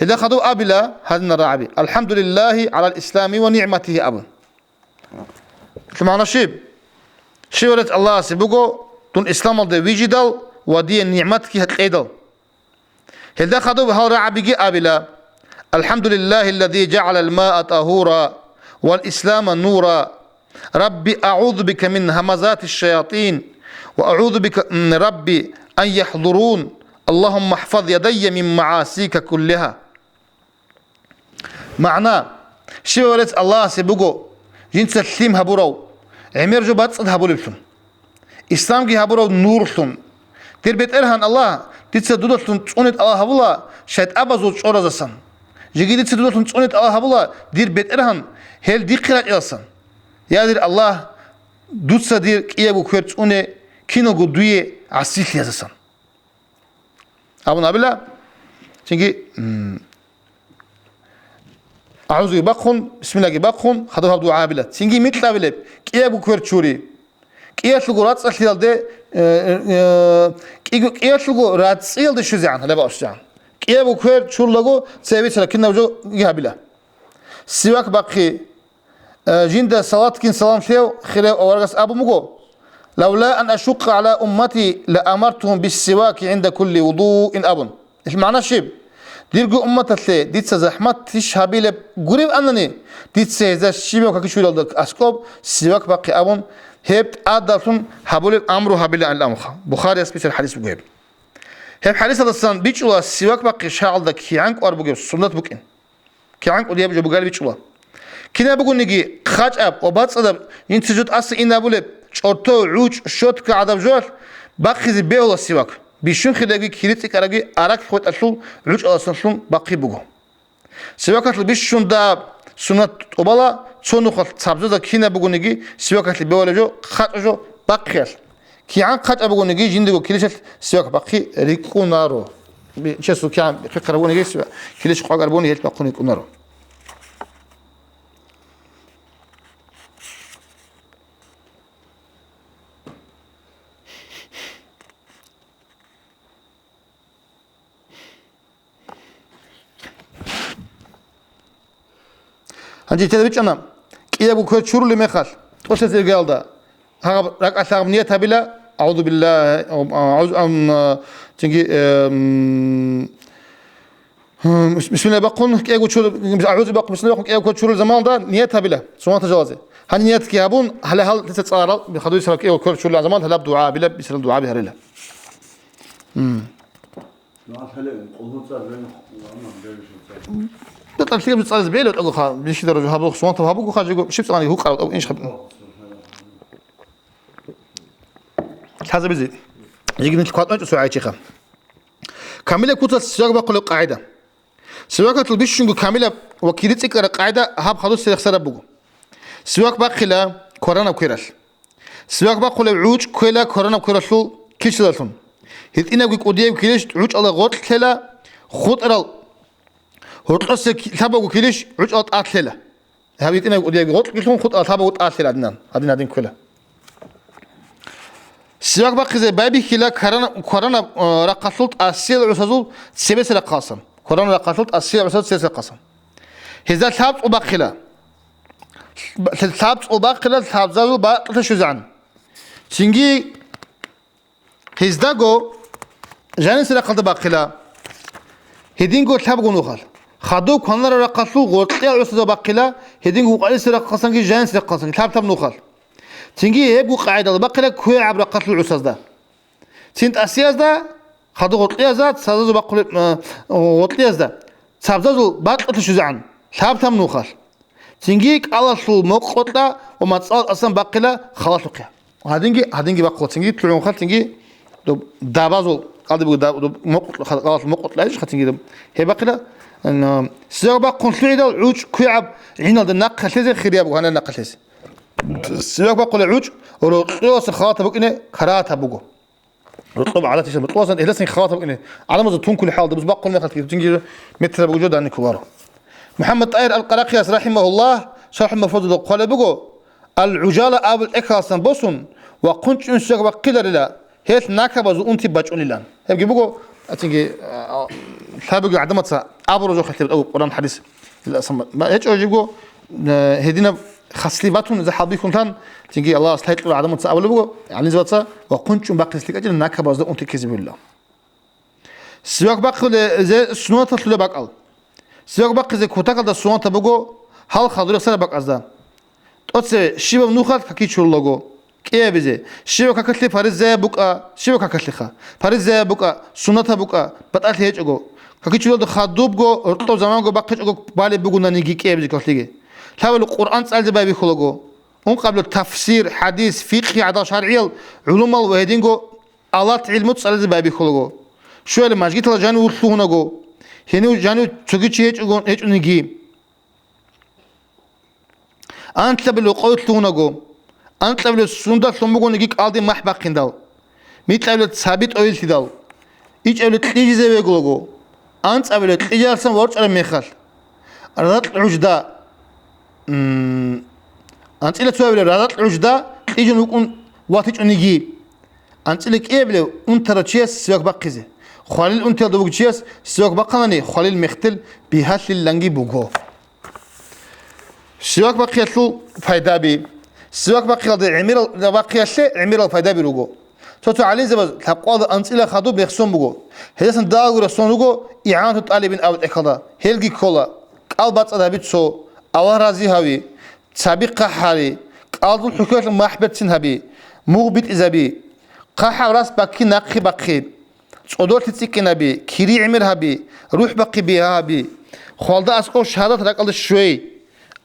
اللي خدوا أبلا هذا الرعبي الحمد لله على الإسلام ونعمته أبون كمان شيء ولد الله سبقو تون إسلام ده ويجدال ودي النعمة كي هتقيدل اللي خدوا هالرعبي أبلا الحمد لله الذي جعل الماء طهورا والإسلام نورا ربي أعوذ بك من همزات الشياطين وأعوذ بك من ربي أن يحضرون اللهم احفظ يدي من معاصيك كلها معناه شيء ولد الله سبقو جنس السليم هبورو عمير جبات صد هبولبتم إسلام جي هبورو نورتم تربيت إرهان الله تتصدقون تونت الله هبولا شايد أبازو شورزسن جيجي تتصدقون تونت الله هبولا دير بيت إرهان هل دي قراءة إلسن يادر الله دوتسا دير كيابو كويرت أونه كينو قدوية عسيل يازسن أبو نابلا تنجي أعوذ بقون بسم الله بقون خدوها بدعاء بلا تنجي مثل بلا كيابو كويرت شوري كيات لغو راتس أخلال ده كيات لغو راتس إيال ده شو زعان هلا بقاش زعان كيابو كويرت شور لغو تساوي لكنه وجو يهابلا سواك باقي جند صلاة كين سلام شيو خير أورجس أبو مجو لولا أن أشق على أمتي لأمرتهم بالسواك عند كل وضوء أبن إيش معنى شيء ديرجو أمتي ديت زحمة تشهبي له قريب أنني ديت سهزة شيء وكاكي شو لك أسكوب سواك باقي أبن هبت أدرسون هبول أمره هبل عن الأمخ بخاري أسبيس الحديث بجيب هب حديث هذا السن بيجوا سواك باقي شاعل ذا كي عنك أربع جيب سنة بكين كي عنك ودي أبجو بقال بيجوا كنا بقول نجي خاج أب وبعد صدق ينتجد أصل إن أبوله شرطة عوج شوت كعدم جوال باقي زي بيولا السواك بيشون خداجي كريتك أراجي أراك خوت أصل عوج أصلهم باقي بقول سواك اللي بيشون دا سنة أبلا سنو خل سبزة كنا بقول نجي سواك اللي بيولا جو خاج جو باقي كي عن خاج أبغى نجي جندو كليش سواك باقي ريكونارو بيشسو كام كقربون نجي سواك كليش قربون يهت باقي ريكونارو هنجي تدريج أنا كي أبو كوت شرور لي مخال توصل زي الجالدة ها رك أسلام نية تبلا أعوذ بالله أعوذ تنجي بسم الله بقول كي أقول شرور أعوذ بقول بسم الله بقول كي أقول شرور زمان ده نية تبلا سواء تجاوزه هني نية كي أبون هل تتصارع بخدوي سرك كي أقول شرور زمان هلا بدعاء بلا بيصير الدعاء بهرلا ده تلفيق بتصير بعيد وتقول خا بيش درجة هابو خصوانته هابو خا جيجو شفت أنا هو قرأ أو إيش خب هذا بزيد يجي نتقاط أنت سؤال شيخة كاملة كتلة سياق بقول قاعدة سياق تلبيش شنو كاملة وكيرتك قاعدة هاب خلاص سيخسر بقول سياق بقى كورونا وكيرال سياق بقول عوج كلا كورونا وكيرال كيش دلتون هتينا قودية وكيلش عوج الله غوت كلا خطر هرقص ثابو وكيلش عوج الله أكلا هابيتنا قودية غوت كيلهم خط ثابو أكلا عدنان هذين كلها سياق بقى زي بابي كلا كورونا رقصلت أسيل عصازول سبس رقاصم كورونا رقصلت أسيل عصازول سبس رقاصم هذا ثابت وباقلا ثابت وباقلا ثابت زادو باقلا شو زعن تنجي هذا جو جانس رقصت باقلا هدين جو ثابت ونوخال خدو كورونا رقصلو غوتيا عصازول باقلا هدين جو قالس رقصان كي جانس رقصان ثابت نوخال تنجي هيبو قاعدة بقى كوي عبر قتل العساس ده تنت أسياس ده خدو غطياس ده تسازو بقول غطياس ده تسابزو بقى شو زعن ثابت هم نوخال تنجيك على شو مقطع وما تصال أصلا بقى له خلاص وقيا هادينجي بقول تنجي تلون خال تنجي دابازو قاعد بقول داب مقطع خلاص مقطع ليش خاتنجي هي بقى له إن سير بقى كونسلي ده عوج كوي عب هنا ده نقل لازم خير يبغى هنا نقل لازم سياق بقول العوج ورطوس خاطر بقني خراتها بقو رطوب على تيشرت رطوس إذا سن خاطر بقني على ما زتون كل حال بس بقول نخلت كده تنجي مثل بوجود عن كباره محمد طاهر القراقياس رحمه الله شرح المفروض قال بقو العجالة أبو الإكاسن بوسون وقنش إنساق بقيل لا هيت ناكبة زو أنتي بجون لان يبقى بقو أتنجي ثابق عدمت أبرز وختي أو قرآن حديث ما هيك أجيبه هدينا خصليباتهم إذا حابين كنتان تيجي الله أصلحت له عدم تصاب ولا بقى يعني زوجته وكنت باقي سلك أجل ناكها بس ده أنت كذب الله سواء باقي زي سنوات تطلع باقي سواء باقي زي كوتاك ده سنوات بقى هل خضر سر باقي أزدا تقص شيبة منوخات كي شو اللجو كيه بيجي شيبة ككتلي فارس زي بقى شيبة ككتلي خا فارس زي بقى سنوات بقى بتأتي هيك أجو كي شو ده خادوب جو رطب زمان جو باقي أجو بالي بقولنا نيجي كيه بيجي كتلي ثاول القرآن سأل بابي خلقه هم قبل التفسير حديث فقهي عدا شرعي علوم الوهدينجو الله علم سأل بابي خلقه شو اللي ما جيت لجانو ورثونا جو هني جانو تجيش هيك نجي أنت بلو قوت لونا جو أنت بلو سندا سمو نجيك ألدي محبق كندال ميت بلو ثابت أويل تدال إيش بلو تيجي زي بيقولو أنت بلو تيجي أصلا ورش على ميخال رد عجدة أنت إلى تسوي رادات العجدة يجي نكون واتج نجيب أنت لك إيه بلو أنت رتشيس سواك بقزة خالل أنت دوق تشيس سواك بقناني خالل مختل بهال اللنجي بوجو سواك بقيتلو فايدة بي سواك بقي عمير بقي شيء عمير الفايدة بيروجو توتو عليه زبز تبقى أنت إلى خدو بيخسون بوجو هذا سنداغ ورسون بوجو إعانة طالبين أو إكلا هلجي كولا قلبات أدابيت سو أو رازي هاوي سابق قحاري قاضي الحكومة محبت هبي مغبت إزابي قحا راس باكي ناقي باقي صدور تتسكي نبي كيري عمر هبي روح باقي بيها هبي خالدا أسكو شهادة رقل شوي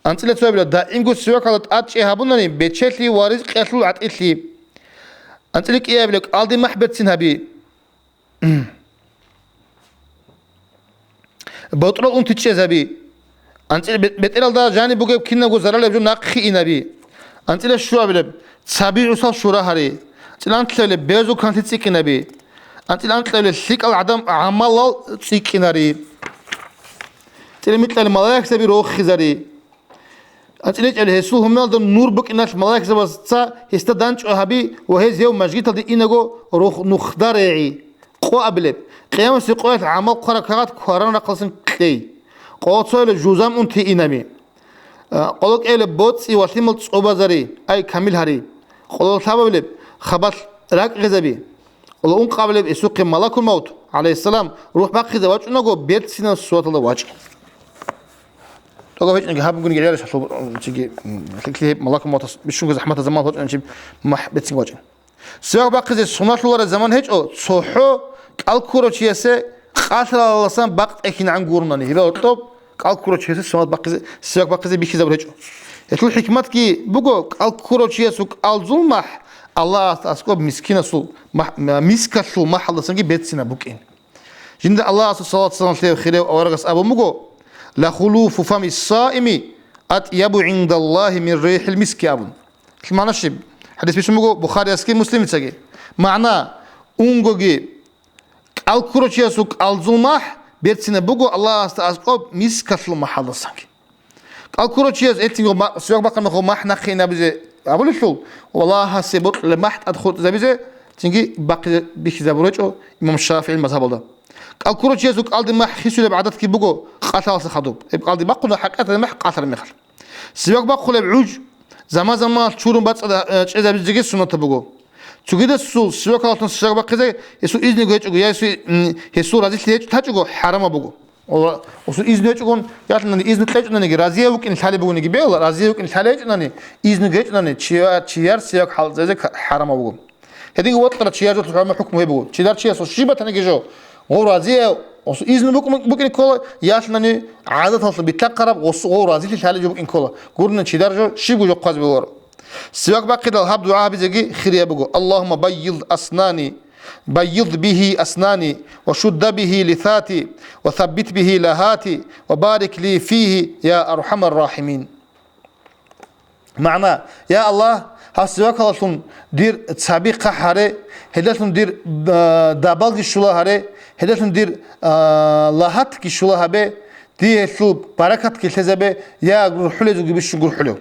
أنت لا تسوي بلا دائم قلت سواك على أتشي هابونني بتشتلي وارز قتلو عتقتلي أنت لك إيه بلك قاضي محبت هبي بطرق أنت تشيز هبي أنت بتقول ده جاني بقى كنا جزارة لبجو ناقي إنبي أنت لا شو أبلب سابي عصا شورا هري أنت لا بيزو كانت تسيك نبي أنت لا سيك العدم عمل تسيك ناري تلا مثل الملاك سبي روح خزاري أنت لا هسو هم هذا النور بك إنش ملاك سبز تا يستدانش أهبي وهذا يوم مجيت هذا إنجو روح نخدرعي قو أبلب قيام سقوات عمل قرقات قرارنا قصن كلي قوات سؤال جوزام أنتي إنامي قلوك إيه لبوت يواسيم تصوبازري أي كامل هري قلوك سبب لب خبص راك غزبي قلوك قبل بسوق ملاك الموت عليه السلام روح باقي زواج نقول بيت سنة الصوت الله واجه تقول هيك نجهاب نقول نجيلش شو تيجي تكلي ملاك الموت بيشون زحمة الزمان هو نجيب مح بيت سنة واجه سواء باقي زي سنة الله الزمان هيك أو صحو الكورة شيء قاتل الله سام باق أكين عن قرناني هذا الطب კალკუროჩიეს სომათ ბაყიზე სიაკ ბაყიზე ბიხიზა ბრეჭო ეთლუ ჰიკმათ კი ბუგო კალკუროჩიეს ალზულმაჰ ალლაჰ ასკო მისკინასულ მისკასულ მაჰალასან კი ბეცინა ბუკინ ჯინდა ალლაჰ სალlallahu ალეიჰი ხირე ავარგას აბუ მუგო ლა ხულუფუ ფამის საიმი ატიაბუ ინდალლაჰი მინ რიჰილ მისკი აბუნ მანაში ჰადის ბისმუგო ბუხარი ასკი მუსლიმიცაგი მანა უნგოგი კალკუროჩიეს ალზულმაჰ ბეცინა ბუგო ალლაჰ ასკო მისკასულ მაჰალასან კი კალკუროჩიეს ეთინგო სიაკ ბაყა მეხო მაჰნა ხინა ბიზე აბულიშულ والله سيبط لمحت ادخل زبيزه تنجي باقي بيخزا برجو امام الشافعي المذهب ده الكروش يزوك قالدي ما خيسو بعدد كي بوغو قاتل خدوب قالدي باقو حقيقه ما قاتل مخل سيبق باقو بعوج زما تشورون باص زبيزه سنه بوغو تشوغيد سو سيبق قالتن سيبق باقي يسو اذن غيچو يسو يسو رازي تاچو حرام بوغو وسو إذن يجون ياتنا إذن تلاقي نني رازيه وكين حالي بقولني جبال رازيه وكين حالي نني إذن جيت نني تشيار سياق حال زي حرام بقول هذيك وقت ترى تشيار جت الحرام حكم هي بقول تشيار تشيار سو شيبة تاني جو هو رازيه وسو إذن بقول كولا ياتنا نني عادة تصل بتقرب وسو رازيه حالي جو بقول كولا قولنا تشيار جو شيبو جو قاز بقول سياق باقي الهب دعاء بيجي خير بقول اللهم بيض أسناني بيض به أسناني وشد به لثاتي وثبت به لهاتي وبارك لي فيه يا أرحم الراحمين معنى يا الله هسيوك الله دير تسابيق حري هدلتم دير دابال شولا حري هدلتم دير لهات كي شولا هبه دي هسلو بركات كي تزبه يا حلو جو بيش نقول حلو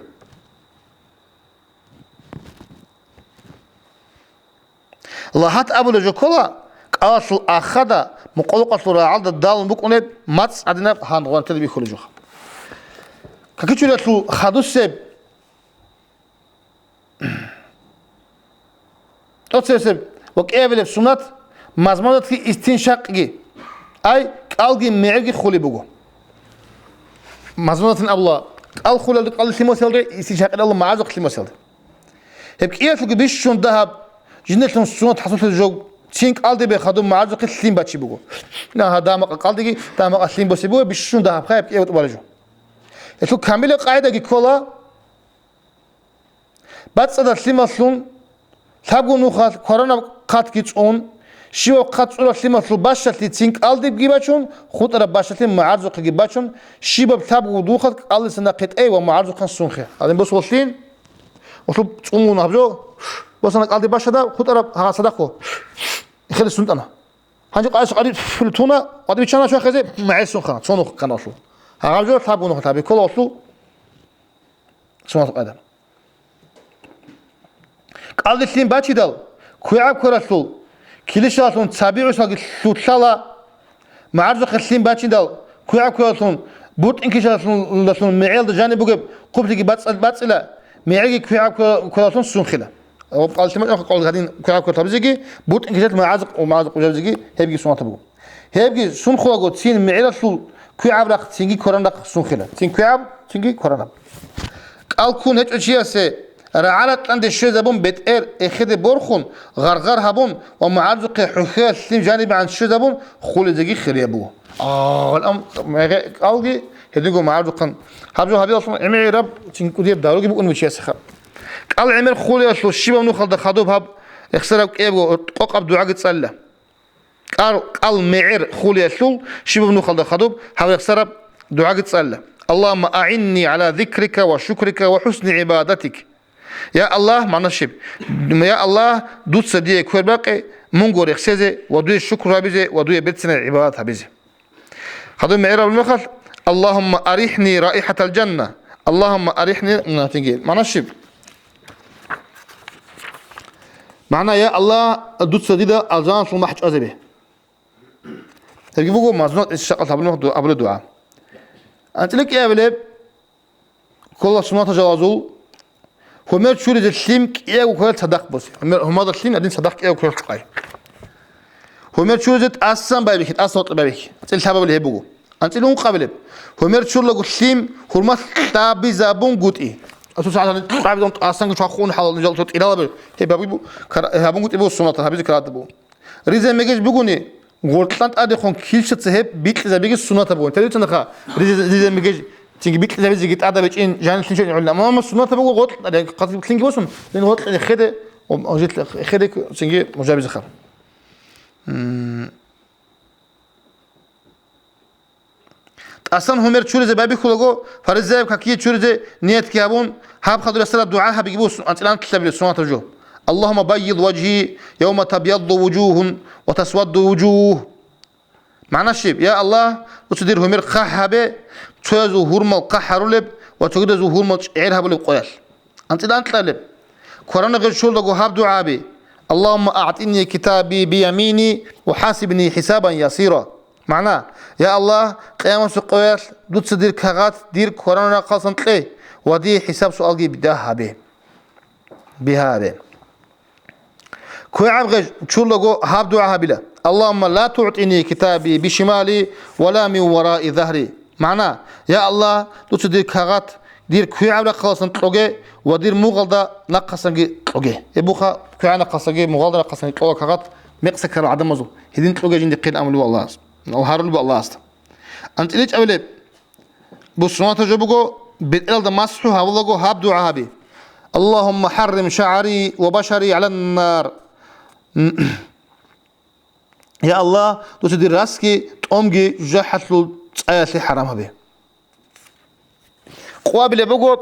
لهات أبو لجوكولا قاصل أخذ مقلقة صورة عالد الدال مبكونة ماتس عدنا هانغوان تلبي خلجوها كاكيتشو لاتلو خادو سيب أتصيب وكأبلب سنات مزمانات كي استنشاق جي أي قالجي معجي خولي بقو مزمانات الله قال خولي قال سيمو سيلدي استنشاق الله معازق سيمو سيلدي هبك إيه تلقي بيش شون ذهب جنتهم سنة حصلت الجو تينك قالدي بخدم معازق سليم باتشي بقو لا هذا ما قالدي دام سليم بس بقو بيش شون ذهب خايب إيه وتبارجو يتلو كامل قاعدة جي كولا بعد صدر سليم أصلون ثابو نوخات كورونا قات كيتشون شيو قات صورة سليم أصل باشة تينك قالدي بجيباتشون خود أنا باشة معازق جيباتشون شيباب ثابو دوخات قال سنقيت أي ومعازق سونخه هذا بس وصلين وصل تقومون هبجو بس أنا قالدي باشا ده خد أنا ها صدقه يخلي السنت أنا هنجي قايس قريب في التونة قد بيشنا شو خزي معي سون خنا صونو كان أصله ها جو ثابونه ثابي كل أصله سون قدم قالدي سليم باتشي دال كويعب كراسل كليش أصلا تسابيع وساق سوتشالا معرض سليم باتشي دال كويعب كراسل بوت إنكش أصلا معيل دجاني بوجب قبلك باتس لا معي كويعب كراسل سون خلا قال سمعت قال غادين كويعب كراسل بزيجي بوت إنكشات معازق ومعازق وجابزيجي هيبجي سون تبغو هيبجي سون خلاقو تين معيل سول كويعب رق تيجي كورانا سون خلا تين كويعب تيجي كورانا قال كون هيك أشياء سه رعالت عند الشيء زبون بتقر اخذ برخون غرغر هبون ومعرض حخيل سليم جانب عن الشيء زبون خول زجي خير ابوه الام قالجي هديكو معرض قن هبجو هبي اصلا عمي رب تنكو ديب داروجي بكون وشي سخ قال عمر خول يسلو الشيبه منو خلد خدوب هب يخسر ابو قوقب دعاء تصلى قال معير خول يسلو شيبه منو خلد خدوب هب يخسر دعاء تصلى اللهم اعني على ذكرك وشكرك وحسن عبادتك يا الله معنا شيب يا الله دوت سديه كور باقي منغور يخسزه ودوي الشكر هبيزه ودوي بيتسنا عبادات هبيزه هذا معير المخل اللهم اريحني رائحه الجنه اللهم اريحني ناتنجيل معنا شيب معنا يا الله دوت سديه الجان في محج ازبه تجيبوا مزنوط الشقه قبل الدعاء انت لك يا بلب كل سنه تجاوزوا همير شوري السليم كيه وكل صدق بس هم هذا السليم أدين صدق كيه وكل قاي همير شوري أصلا بايبك أصلا بايبك السبب اللي هيبوه أنت لون قبله همير شوري لو السليم هرمات تابي زابون قوت إيه أسوس على تابي دون أصلا كشوا خون حال نجال توت إلى هبه هبابي بو هبون قوت إبو السنة هبيز كراد بو ريزة ميجش بيقولني غورتلانت أدي خون كيلش تسهب بيت زبيج السنة تبغون تريد تنخا ريز ميجي تيجي بيت زبيج جيت أدا بيجين جان تلين شيء ولا ما السنة تبغون غورت أدي قصدي تلين جوسون لأن غورت خده وجيت خده تيجي مجابز خم أصلا همير شوري زي بابي خلقو فرزايب كاكية شوري زي نيت كيابون هاب خدوا السلام دعاء هاب يجيبوا أنت الآن تكتب السنة ترجو اللهم بيض وجهي يوم تبيض وجوه وتسود وجوه معنى الشيب يا الله وتدير همير خحبه تشوزو هرمل قحرولب وتقدزو هرمل عيرها بلي قياس أنت الآن تطلب قرآن غير شول دعو هاب دعابي اللهم أعطني كتابي بيميني وحاسبني حسابا يسيرا معناه يا الله قيام سقياس دوت صدير كغات دير قرآن قاسم تلي ودي حساب سؤالي بداها به بها به كوي عبغي شول دعو هاب دعاها بلا اللهم لا تعطيني كتابي بشمالي ولا من وراء ظهري معناه يا الله دوت صدير كغات دير كوي عبلا قاسم تلوغي ودير مغلدا نقصنجي تلوغي يبوخا كوي عنا قاسنجي مغلدا نقصنجي تلوغا كغات مقسكر عدم مزو هدين تلوغي جندي قيل أمل والله أو هارول بالله است أنت ليش أولي بسرعة تجربه بتقل دمسحه هولجو هاب دعابي اللهم حرم شعري وبشري على النار يا الله تدير راسكي تأمجي جحت له تأيسي حرام به قوابل بقو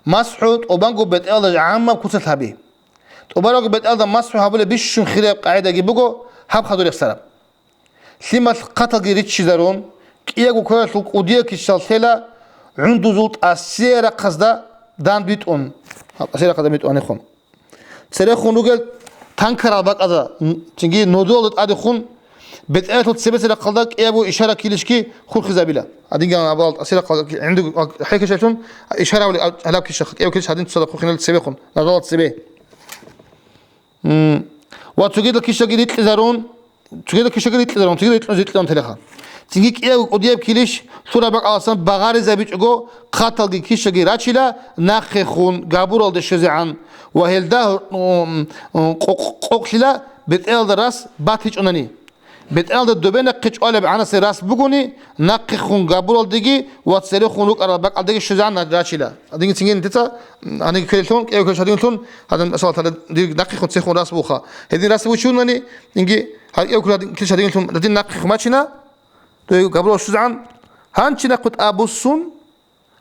مسحوت وبنقو بتقل عامة كتلها به وبرقو بتقل مسحه هبول بيشون خلاف قاعدة جيبقو هاب خدوا السلام سيما قطع ريتش دارون كياغو كويس وديا كيشال ثلا عنده زوت أسيرة قصدا دان بيتون أسيرة قصدا بيتون يخون سيرة خونوجل تانكر عباك هذا تيجي نودول أدي خون بتأتوا تسبس إلى قلدك يابو إشارة كيلشكي خون خزابيلا هذين جانا عباد أسيرة قلدك عنده حكي شايفون إشارة ولا هلاك كيشخ يابو كيش هذين تصدق خون تسبي خون نودول تسبي وتجد الكيشة جديد تزارون تجد الكيشة جديد تزارون تجد يتلون تلخا تيجي كيا قديم كيلش ثورة بق أصلا بغار زبيج جو قاتل كيشة جي راتشلا نخ خون قابور على الشزعان وهلده قوقشلا بتقل الراس باتيج أناني بتقل الدبنا قش قلب عنا سراس بقولي نخ خون قابور على دقي واتسري خونوك على بق على دقي الشزعان راتشلا هذين تيجي تتا أنا كيلتون كيا كيش هذين تون هذا مسألة هذا نخ خون سخون راس بوخا هذين راس وشون ناني إنجي هذا كل كيش هذين تون هذين نخ ماشينا قبل الشزعان هانشنا قد أبوسون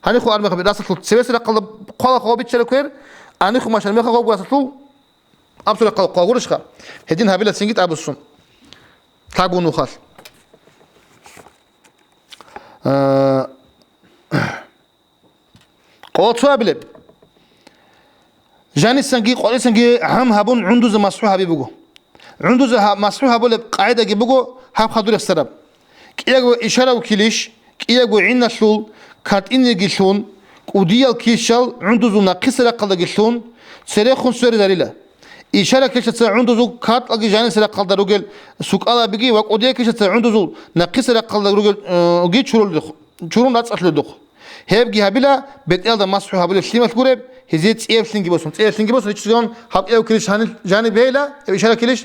هني خو أرمي خبي راسل سبيس رقل قلا خو بيتشل كوير أنا خو ماشان مخا خو راسل أبصر قلا قاورش خا هدين هابيلا سنجت أبوسون تابون وخاص قوت سوابله جاني سنجي قولي سنجي هم هبون عنده زي مسحوها بيبقو عنده زي مسحوها بقول قاعدة جيبقو هم خدور السرب كياغو إشارة وكيلش كياغو عنا شول كات إني جيشون وديال كيشال عنده زو ناقص رقل جيشون سريخون سر دليله إشارة كيشت عنده زو كات لقي جاني سر رقل دروجل سوق الله بيجي وق وديال كيشت عنده زو ناقص رقل دروجل وجيت شرول ناس أصل الدخ هبجي هبلا بتقل ده مسحو هبلا شليمة قريب هزيت سلنجي بسون سلنجي بسون يشتغلون هب إيو كيلش هن جاني بيلا إشارة كيلش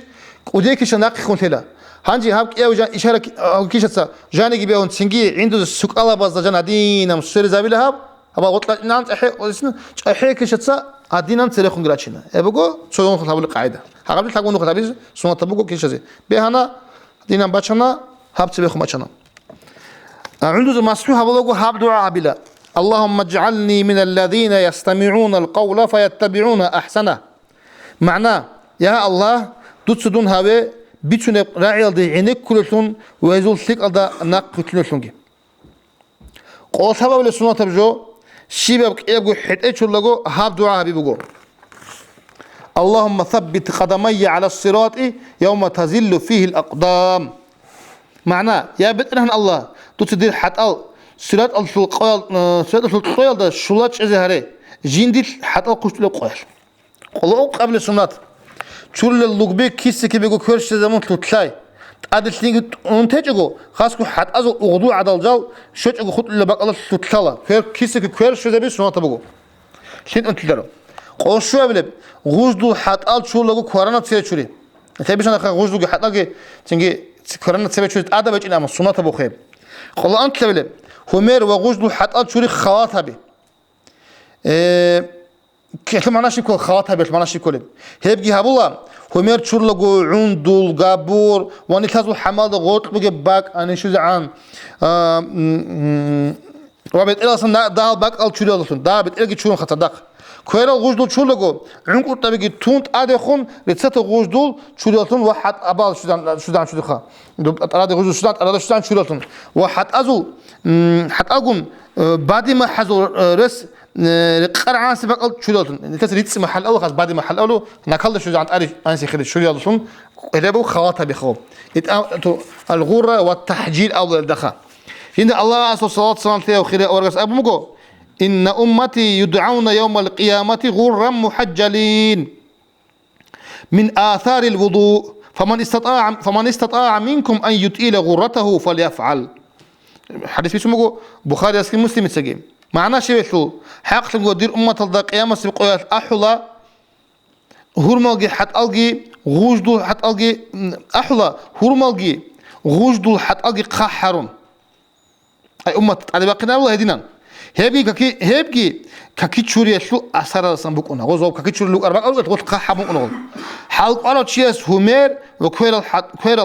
وديال كيش ناقص خون هلا هنجي هاب إيو جان إشارة كيشت جاني جي بيون سنجي عنده سوق الله بس جان عدينا مسير زابيلا هبا وطلع نانت أحيي كيشت عدينا تريخون قراتشنا يبقوا شلون خلابل قاعدة هقبل تلاقون خلابيز سونا تبقوا كيش زي بهنا دينا باتشنا هاب تبيخو ماتشنا عنده مسحوها بلوغو هاب دعاء بلا اللهم اجعلني من الذين يستمعون القول فيتبعون أحسنه معناه يا الله دوتسدون هاوي بيتشون راعي الدي عينك كلشون ويزول ثق الدا ناق كتلشونجي قول سبب لسنة تبجو شباب يبقوا حتى شلقوا هاب دعاء بيبقوا اللهم ثبت قدمي على الصراط يوم تزل فيه الأقدام معناه يا بترهن الله تدير حتى صراط القيل صراط القيل ده شلات إزهاري جندي حتى قشت له قيل قلوا قبل السنة شول اللقبي كيس كي بيجو كرش زمان تطلع أدل تيجي أنتجو خاصكو حتى أزو أغدو عدل جال شوت أغو خد اللي بقى الله تطلع كيس كي كرش زمان سنة تبغو شين أنت تدرو قوشوا قبل غوزدو حتى شول لقو كورانا تصير شوري تبيش أنا غوزدو حتى كي تيجي كرنا تسبب شو هذا بيجي أما سنة أبو خيب قال أنت تبلي همير وغجل حتى شوري خواتها به كيف ما نشي كل خواتها به ما نشي كله هيبجي هبولا همير شور لجو عندول جابور ونتازو حماد غوت بيجي باك أنا شو زعان وبيت إلا أصلا ده باك أل شوري أصلا ده بيت إلقي شورون خطر دق كويرا غجدول شور لجو عنكو تبيجي تونت أدخون رتسات غجدول شوري أصلا واحد أبال شو دخا أراد غجدول شو شوري أصلا واحد أزو حتى أقوم بعد ما حزو رس قرعان سبق شو دولتون كسر يتس محل أول خلاص بعد محل أولو نكال شو عند أري أنسي خلي شو دولتون اللي بو خواتها بخو الغرة والتحجير أول الدخا هنا الله صلى الله عليه وسلم وخير أورجس أبو مجو إن أمتي يدعون يوم القيامة غرا محجلين من آثار الوضوء فمن استطاع منكم أن يطيل غرته فليفعل حديث بيسموه بخاري أسكن مسلم تسجيم معناه شيء شو حق تقول دير أمة القيامة سبقيات أحلا هرمالجي حت ألقي غوجدو حت ألقي أحلا هرمالجي غوجدو حت ألقي قحرون أي أمة على باقينا الله هدينا هبجي كاكي تشوري شو أثر سنبكونا غوزو كاكي تشوري لو أربعة أول تقول قحبون أنول حلق على تشيس همير وكوير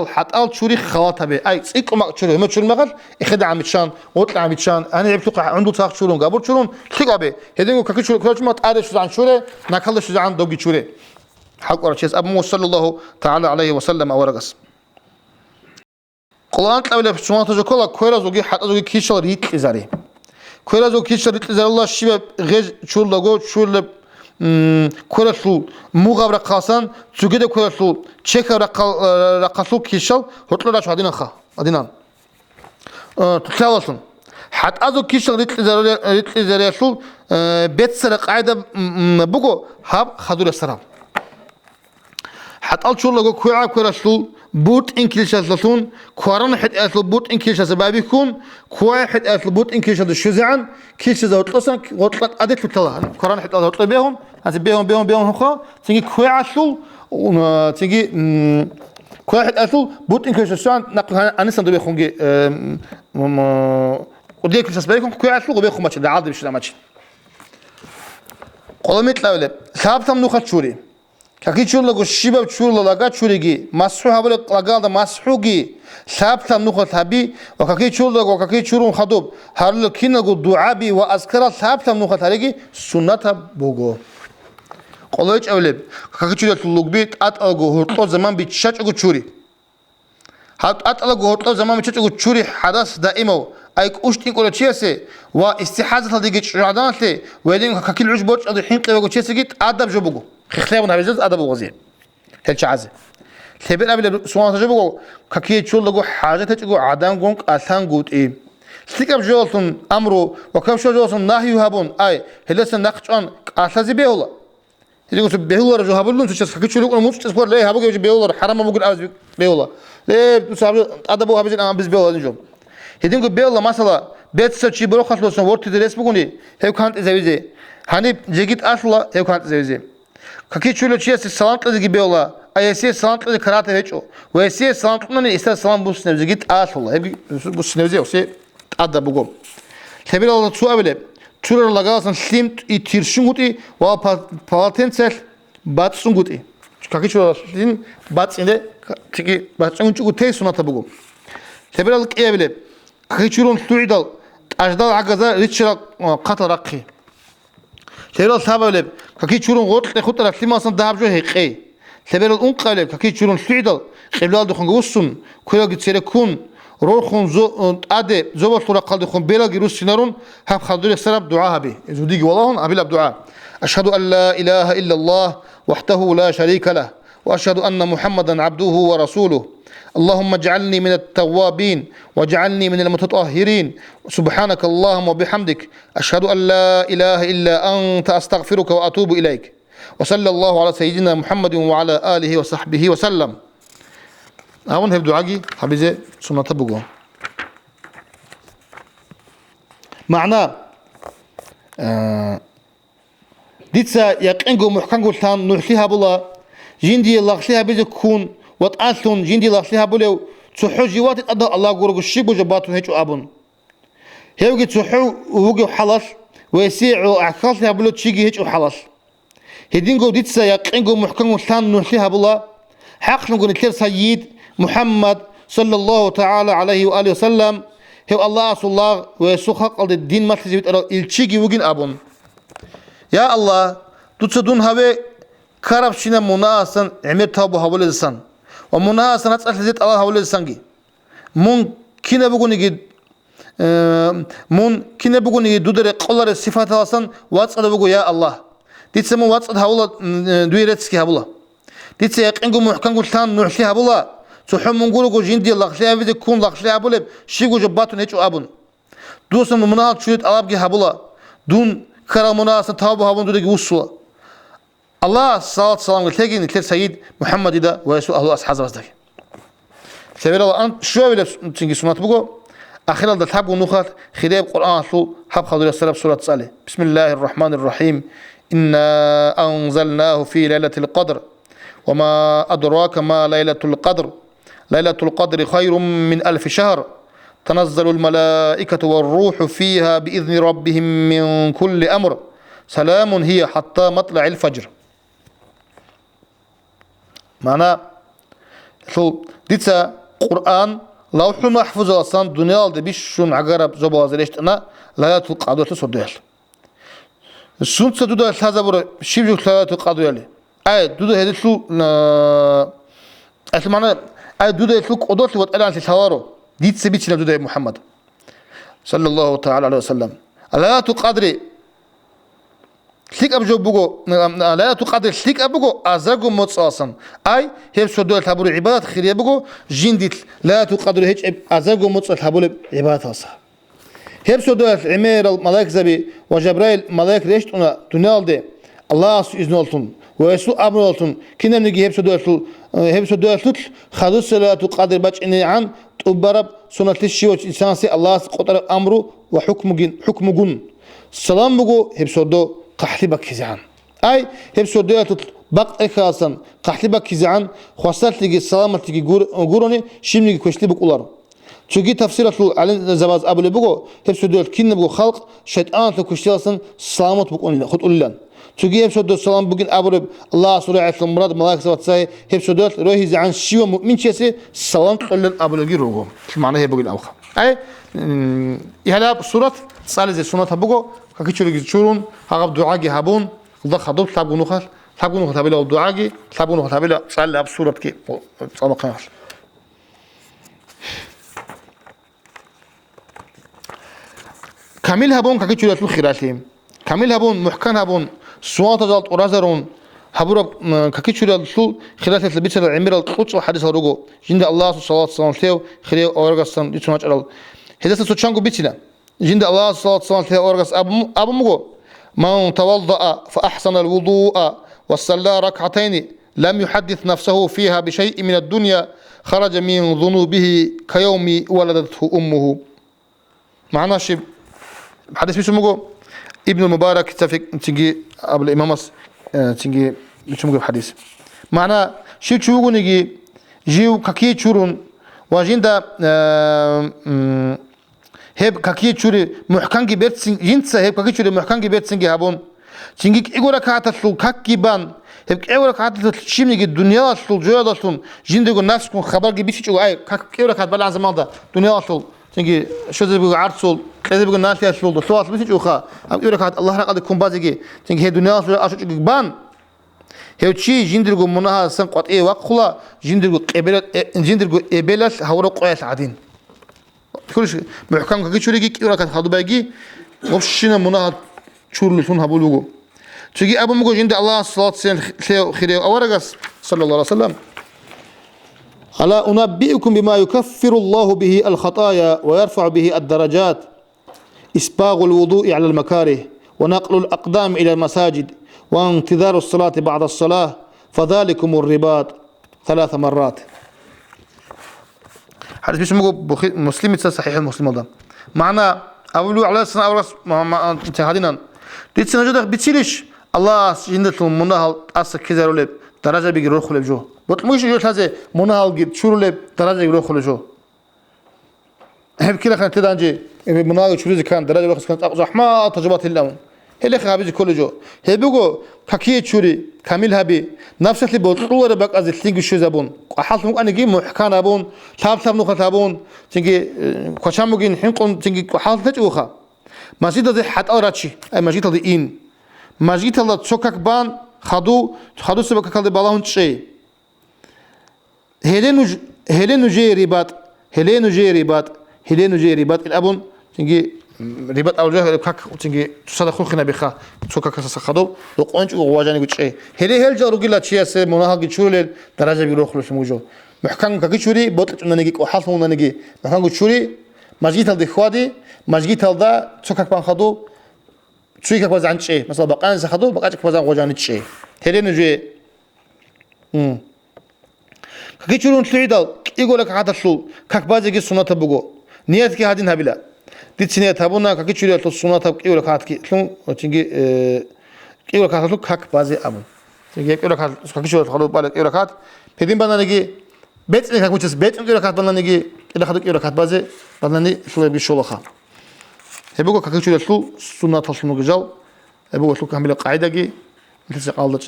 الحت أل تشوري خواتها به أي سيك ما تشوري ما تشوري مغل إخد عميتشان وطلع عميتشان أنا عبتوق عنده تاخ تشورون قابور تشورون تلقى به هدينو كاكي تشوري كل ما تعرف شو عن شوري ناكل شو عن دوجي تشوري حلق على تشيس أبو صلى الله تعالى عليه وسلم أورجس قلنا تلاقي في سماط جوكلا كوير زوجي حتى زوجي كيشل ريت إزاري كوير زوجي كيشل ريت إزار الله شيء غير شو لقو شو ل كوير شو مغامرة قاسان زوجي ده كوير شو شيك رقصو كيشل هتلو راش هدينا خا هدينا تتلاوسون حتى زوجي كيشل ريت إزار شو بيت سرق عادة بقو هاب خدور السراب حتى شو لقو كوير شو بوت إنكليش أصلون كوارن حد أصل بوت إنكليش أسباب يكون كوار حد أصل بوت إنكليش هذا الشزعان كيش هذا وطلسان وطلت أدت للطلا كوارن حد أصل بيهم هذا بيهم خا تيجي كوار أصل وتيجي كوار حد أصل بوت إنكليش أصلان نقل أنا سندو بيخونجي وديك كيش أسباب يكون كوار أصل وبيخون ماتش ده عادي بيشتغل ماتش قلمت لا ثابت من نخات شوري كاكي تشور لغو الشباب تشور لغا تشوريجي مسحو هابل لغا دا مسحوجي ثابت نوخت هابي وكاكي تشور لغو وكاكي تشورون خدوب هارل كينغو دعابي واذكر ثابت نوخت هاريجي سنة بوغو قولج اولب كاكي تشور لغبيت اتلغو هرطو زمان بيتشاچغو تشوري هات اتلغو هرطو زمان بيتشاچغو تشوري حدث دائمو ايك اوشتين كولا تشيسي واستحاضه ديجي تشرادانتي ويدين كاكي العجبوت ادحين قيبغو تشيسي ادب جوبغو خلاف نبيزز أدب وغزير هل شعزة ثبت قبل سؤال تجيبه ككية شو لقوا حاجة تجيبه عدم قنق أثان قوت إيه استيقظ جالسون أمره وكم شو جالسون نهي يهابون أي هل لسه نقش عن أثازي بيهلا يقول بيهلا رجوا هابلون تشوف ككية شو لقوا موت تسبور ليه هابو يجي بيهلا حرام ما بقول أبز بيهلا ليه تسابق أدب وهابز أنا بز بيهلا نجوم هدين قل بيهلا مثلا بيت سرتشي بروح خلاص ورت تدرس بقولي هيو كانت زوجي هني جيت أصلا هيو كانت زوجي ككي تشولو تشيس سلامت لذي بيولا أيسي سلامت لذي كرات هيجو ويسي سلامت لذي إستر سلام بوس نبزي جيت أصلا هبي بوس نبزي وسي أدا بقول تبي الله تسوى بله تشولو لغاسن سليم يتيرشون قطي وبالتين سل باتسون قطي ككي تشولو سليم باتس إنده تيجي باتسون تشوكو تي سنة بقول تبي الله كيه بله ككي تشولو تعيدال أجدال عجزة ريتشلا قطر رقي تبي ثابل ككي تشورون غوت خط رفلي ما صن ذهب جو هيقي تبي الأنقل ككي تشورون سعيدل قبل دخون جوسون كل جت سيركون روحون زو أدي زوبر طول قلد خون بلا جروس سنارون هم خدوا السلام دعاء به زوديج والله أبي الدعاء أشهد أن لا إله إلا الله وحده لا شريك له وأشهد أن محمدا عبده ورسوله اللهم اجعلني من التوابين واجعلني من المتطهرين سبحانك اللهم وبحمدك أشهد أن لا إله إلا أنت أستغفرك وأتوب إليك وصلى الله على سيدنا محمد وعلى آله وصحبه وسلم أون هب دعاء حبيزة سنة بقوم معناه ديتسا يقينكم محكمكم تان نحليها بلا جندي الله خليها بيزكون وتأصلون جندي الله خليها بلو تحو جوات أدا الله قرق الشيء بجباتون هيك أبون هيوجي تحو ووجي حلال ويسيع أعكاس هبلو تشيجي هيك وحلال هدينجو ديتسا يقينجو محكم وثان نحليها بالله حق نقول كير سيد محمد صلى الله تعالى عليه وآله وسلم هو الله صلى الله ويسوع قال الدين ما تزيد الشيجي وجين أبون يا الله تتصدون هذا كرب شنا مناسن عمر تابو هقول الإنسان ومناسن هتسأل زيت الله هقول الإنسانجي مون كنا بقول نجد مون كنا بقول نجد دودر قلر الصفات الإنسان واتسأل بقول يا الله ديتسمو واتسأل هقول دويرتسكي هقوله ديتس يقينكم محكمكم ثان نحشي هقوله تحمل نقوله جندي الله خليه في ذكون الله خليه هقوله شيء جباتون هيك أبون دوسن مناط شوية ألابجي هقوله دون كرام مناسن تابو هقول دودر جوسوا الله صلاة السلام عليه نتلر سيد محمد ده ويسوع الله أصحاب رزقه سبيل الله أنت شو ولا تيجي سنة بقول أخيرا ده تحب ونخات خليه القرآن شو حب خضر السلام سورة صالح بسم الله الرحمن الرحيم إنا أنزلناه في ليلة القدر وما أدراك ما ليلة القدر ليلة القدر خير من 1000 شهر تنزل الملائكة والروح فيها بإذن ربهم من كل أمر سلام هي حتى مطلع الفجر معناه شو ديتسا قرآن لوح محفوظ أصلا دنيا ده بيشون عقرب زباز ليش أنا لا تقعدوا تصدقش السنة دودا هذا برا شيء لا تقعدوا يلي أي دودا هذا شو أصل معناه أي دودا شو قدرت وتقلع في شوارو ديتسا بيتنا دودا محمد صلى الله تعالى عليه وسلم لا تقدري شيك أبجو بقو لا تقدر شيك أبجو أزاجو متصاصم أي هي سودو تابور عبادات خيرية بقو جنديت لا تقدر هيك أزاجو متصاص تابور عبادات أصلا هي سودو عمير الملاك زبي وجبرائيل ملاك ريشت أنا تنال ده الله إذن ألتون ويسوع أمر ألتون كنا نجي هي سودو خلاص لا تقدر بتش إني عن تبرب سنة الشيء والإنسان سي الله قدر أمره وحكم جن سلام بقو هي سودو قحلي بكيزعان أي هي سوديات بق إخلاصا قحلي بكيزعان خاصة تيجي السلامة تيجي جوروني شيمني كوشلي بقولار تيجي تفسيره على زواج أبو لبقو هي سوديات كين بقو خلق شيطان تكوشلي أصلا سلامة بقولنا خد قولنا تيجي هي سوديات سلام بقين أبو لب الله سورة عيسى المراد ملاك زواج ساي هي سوديات روحي زعان شيء مؤمن شيء سلام قولنا أبو لجي روجو معناه هي بقول أوخا أي يهلا سورة صالح سنة بقو كيشوري تشورون هاقب دعاء هابون الله خضوب تابونو خال تابونو تابيلا دعاء تابونو تابيلا سال لاب سورة كي صام قناش كامل هابون كيشوري تلو خيراتهم كامل هابون محكم هابون سوات جالت أورازرون هابورا كيشوري تلو خيرات البيت العمير القدس وحديث الرجو جند الله صلى الله عليه وسلم خير أورغستان يتسمع على هذا سوتشانغو بيتنا جند الله صلى الله عليه وسلم أورغس أبو مغو من توضأ فأحسن الوضوء وصلى ركعتين لم يحدث نفسه فيها بشيء من الدنيا خرج من ذنوبه كيوم ولدته أمه معنا شيء حديث بيسموه ابن المبارك تيجي قبل الإمام تيجي بيسموه حديث معنا شيء شو نيجي جيو كاكي تشورون وجندا هب كاكي تشوري محكم جبرتسين جنسا هب كاكي تشوري محكم جبرتسين جهابون تيجي إيجورا كاتلو كاكي بان هب إيجورا كاتلو شيء نيجي الدنيا تلو جويا تلون جندو الناس كون خبر جبيش تشو أي كاكي إيجورا كات بلع زمان ده دنيا تلو تيجي شو زي بيقول عرسول كذا بيقول ناس يشلون ده سوات بيش تشو خا إيجورا كات الله رقاد كون بازيجي تيجي هي دنيا تلو أشوف بان هو شيء جندو منها سن قط إيه وقلا جندو إبلة هورق قياس عادين كلش محكم كذي شو ريجي كيورا كات خدوا باقي وبشينا منها شور لسون هبولوجو تيجي أبو مجو جند الله صلاة سين خير أورجس صلى الله عليه وسلم ألا أنبئكم بما يكفر الله به الخطايا ويرفع به الدرجات إسباغ الوضوء على المكاره ونقل الأقدام إلى المساجد وانتظار الصلاة بعد الصلاة فذلكم الرباط 3 مرات حديث بيسموه مسلم صحيح المسلم هذا معنا أولو على السنة أورس انتهادنا ديت سنة جدا بتشيلش الله جندتهم منها أصل كذا رولب درجة بيجي روح خلف جو بطموش جو هذا منها جد شو رولب درجة بيجي روح خلف جو هبكي لك أنت دانجي مناقش شو كان درجة بخس كانت زحمة تجربة اللون هلا خابز كل جو هبوجو كاكية شوري كامل هبي نفس اللي بقول بق از تيجي شو زبون حالت ممكن أنا جي محكان أبون ثاب نقطة أبون تيجي كشام ممكن حين تيجي حالت تجوخا مسجد هذا حتى أوراتشي أي مسجد هذا إن مسجد هذا تسوكك بان خدو سبك كله بالون شيء هلين جي رباط الأبون تيجي رباط أوجه كاك تيجي تصدق خلنا بخا تسوكك خدو لقونج وواجاني قلت شيء هل جارو قلة شيء سه مناهج يشوري درجة بيروح خلوش موجو محكم كاك يشوري بطل إننا نجيك وحالف إننا نجي محكم قلت شوري مسجد هذا خوادي مسجد هذا تسوكك بان خدو تسويك باز عن شيء مثلا بقان سخدو بقاك باز عن وجاني شيء هلين جي كاك يشورون تليدال يقول لك هذا شو كاك بازيك السنة تبغو نيتك هادين هبلا ديتسنيا تابونا كاك يشوري السنة تبغو يقول لك هاتك شلون تيجي يقول لك هذا كاك بازي أبو تيجي يقول لك كاك يشوري خلو بالك يقول لك هات بدين بدنا نجي بيت إنك مش بيت يقول لك هات بدنا نجي إذا خدك يقول لك هات بازي بدنا نجي شو يبي شو لخا هبوكو كاك يشوري شلو سنة تصلنا جزاو هبوكو شلو كمل قاعدة جي مثل قاعدة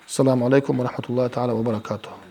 السلام عليكم ورحمة الله تعالى وبركاته.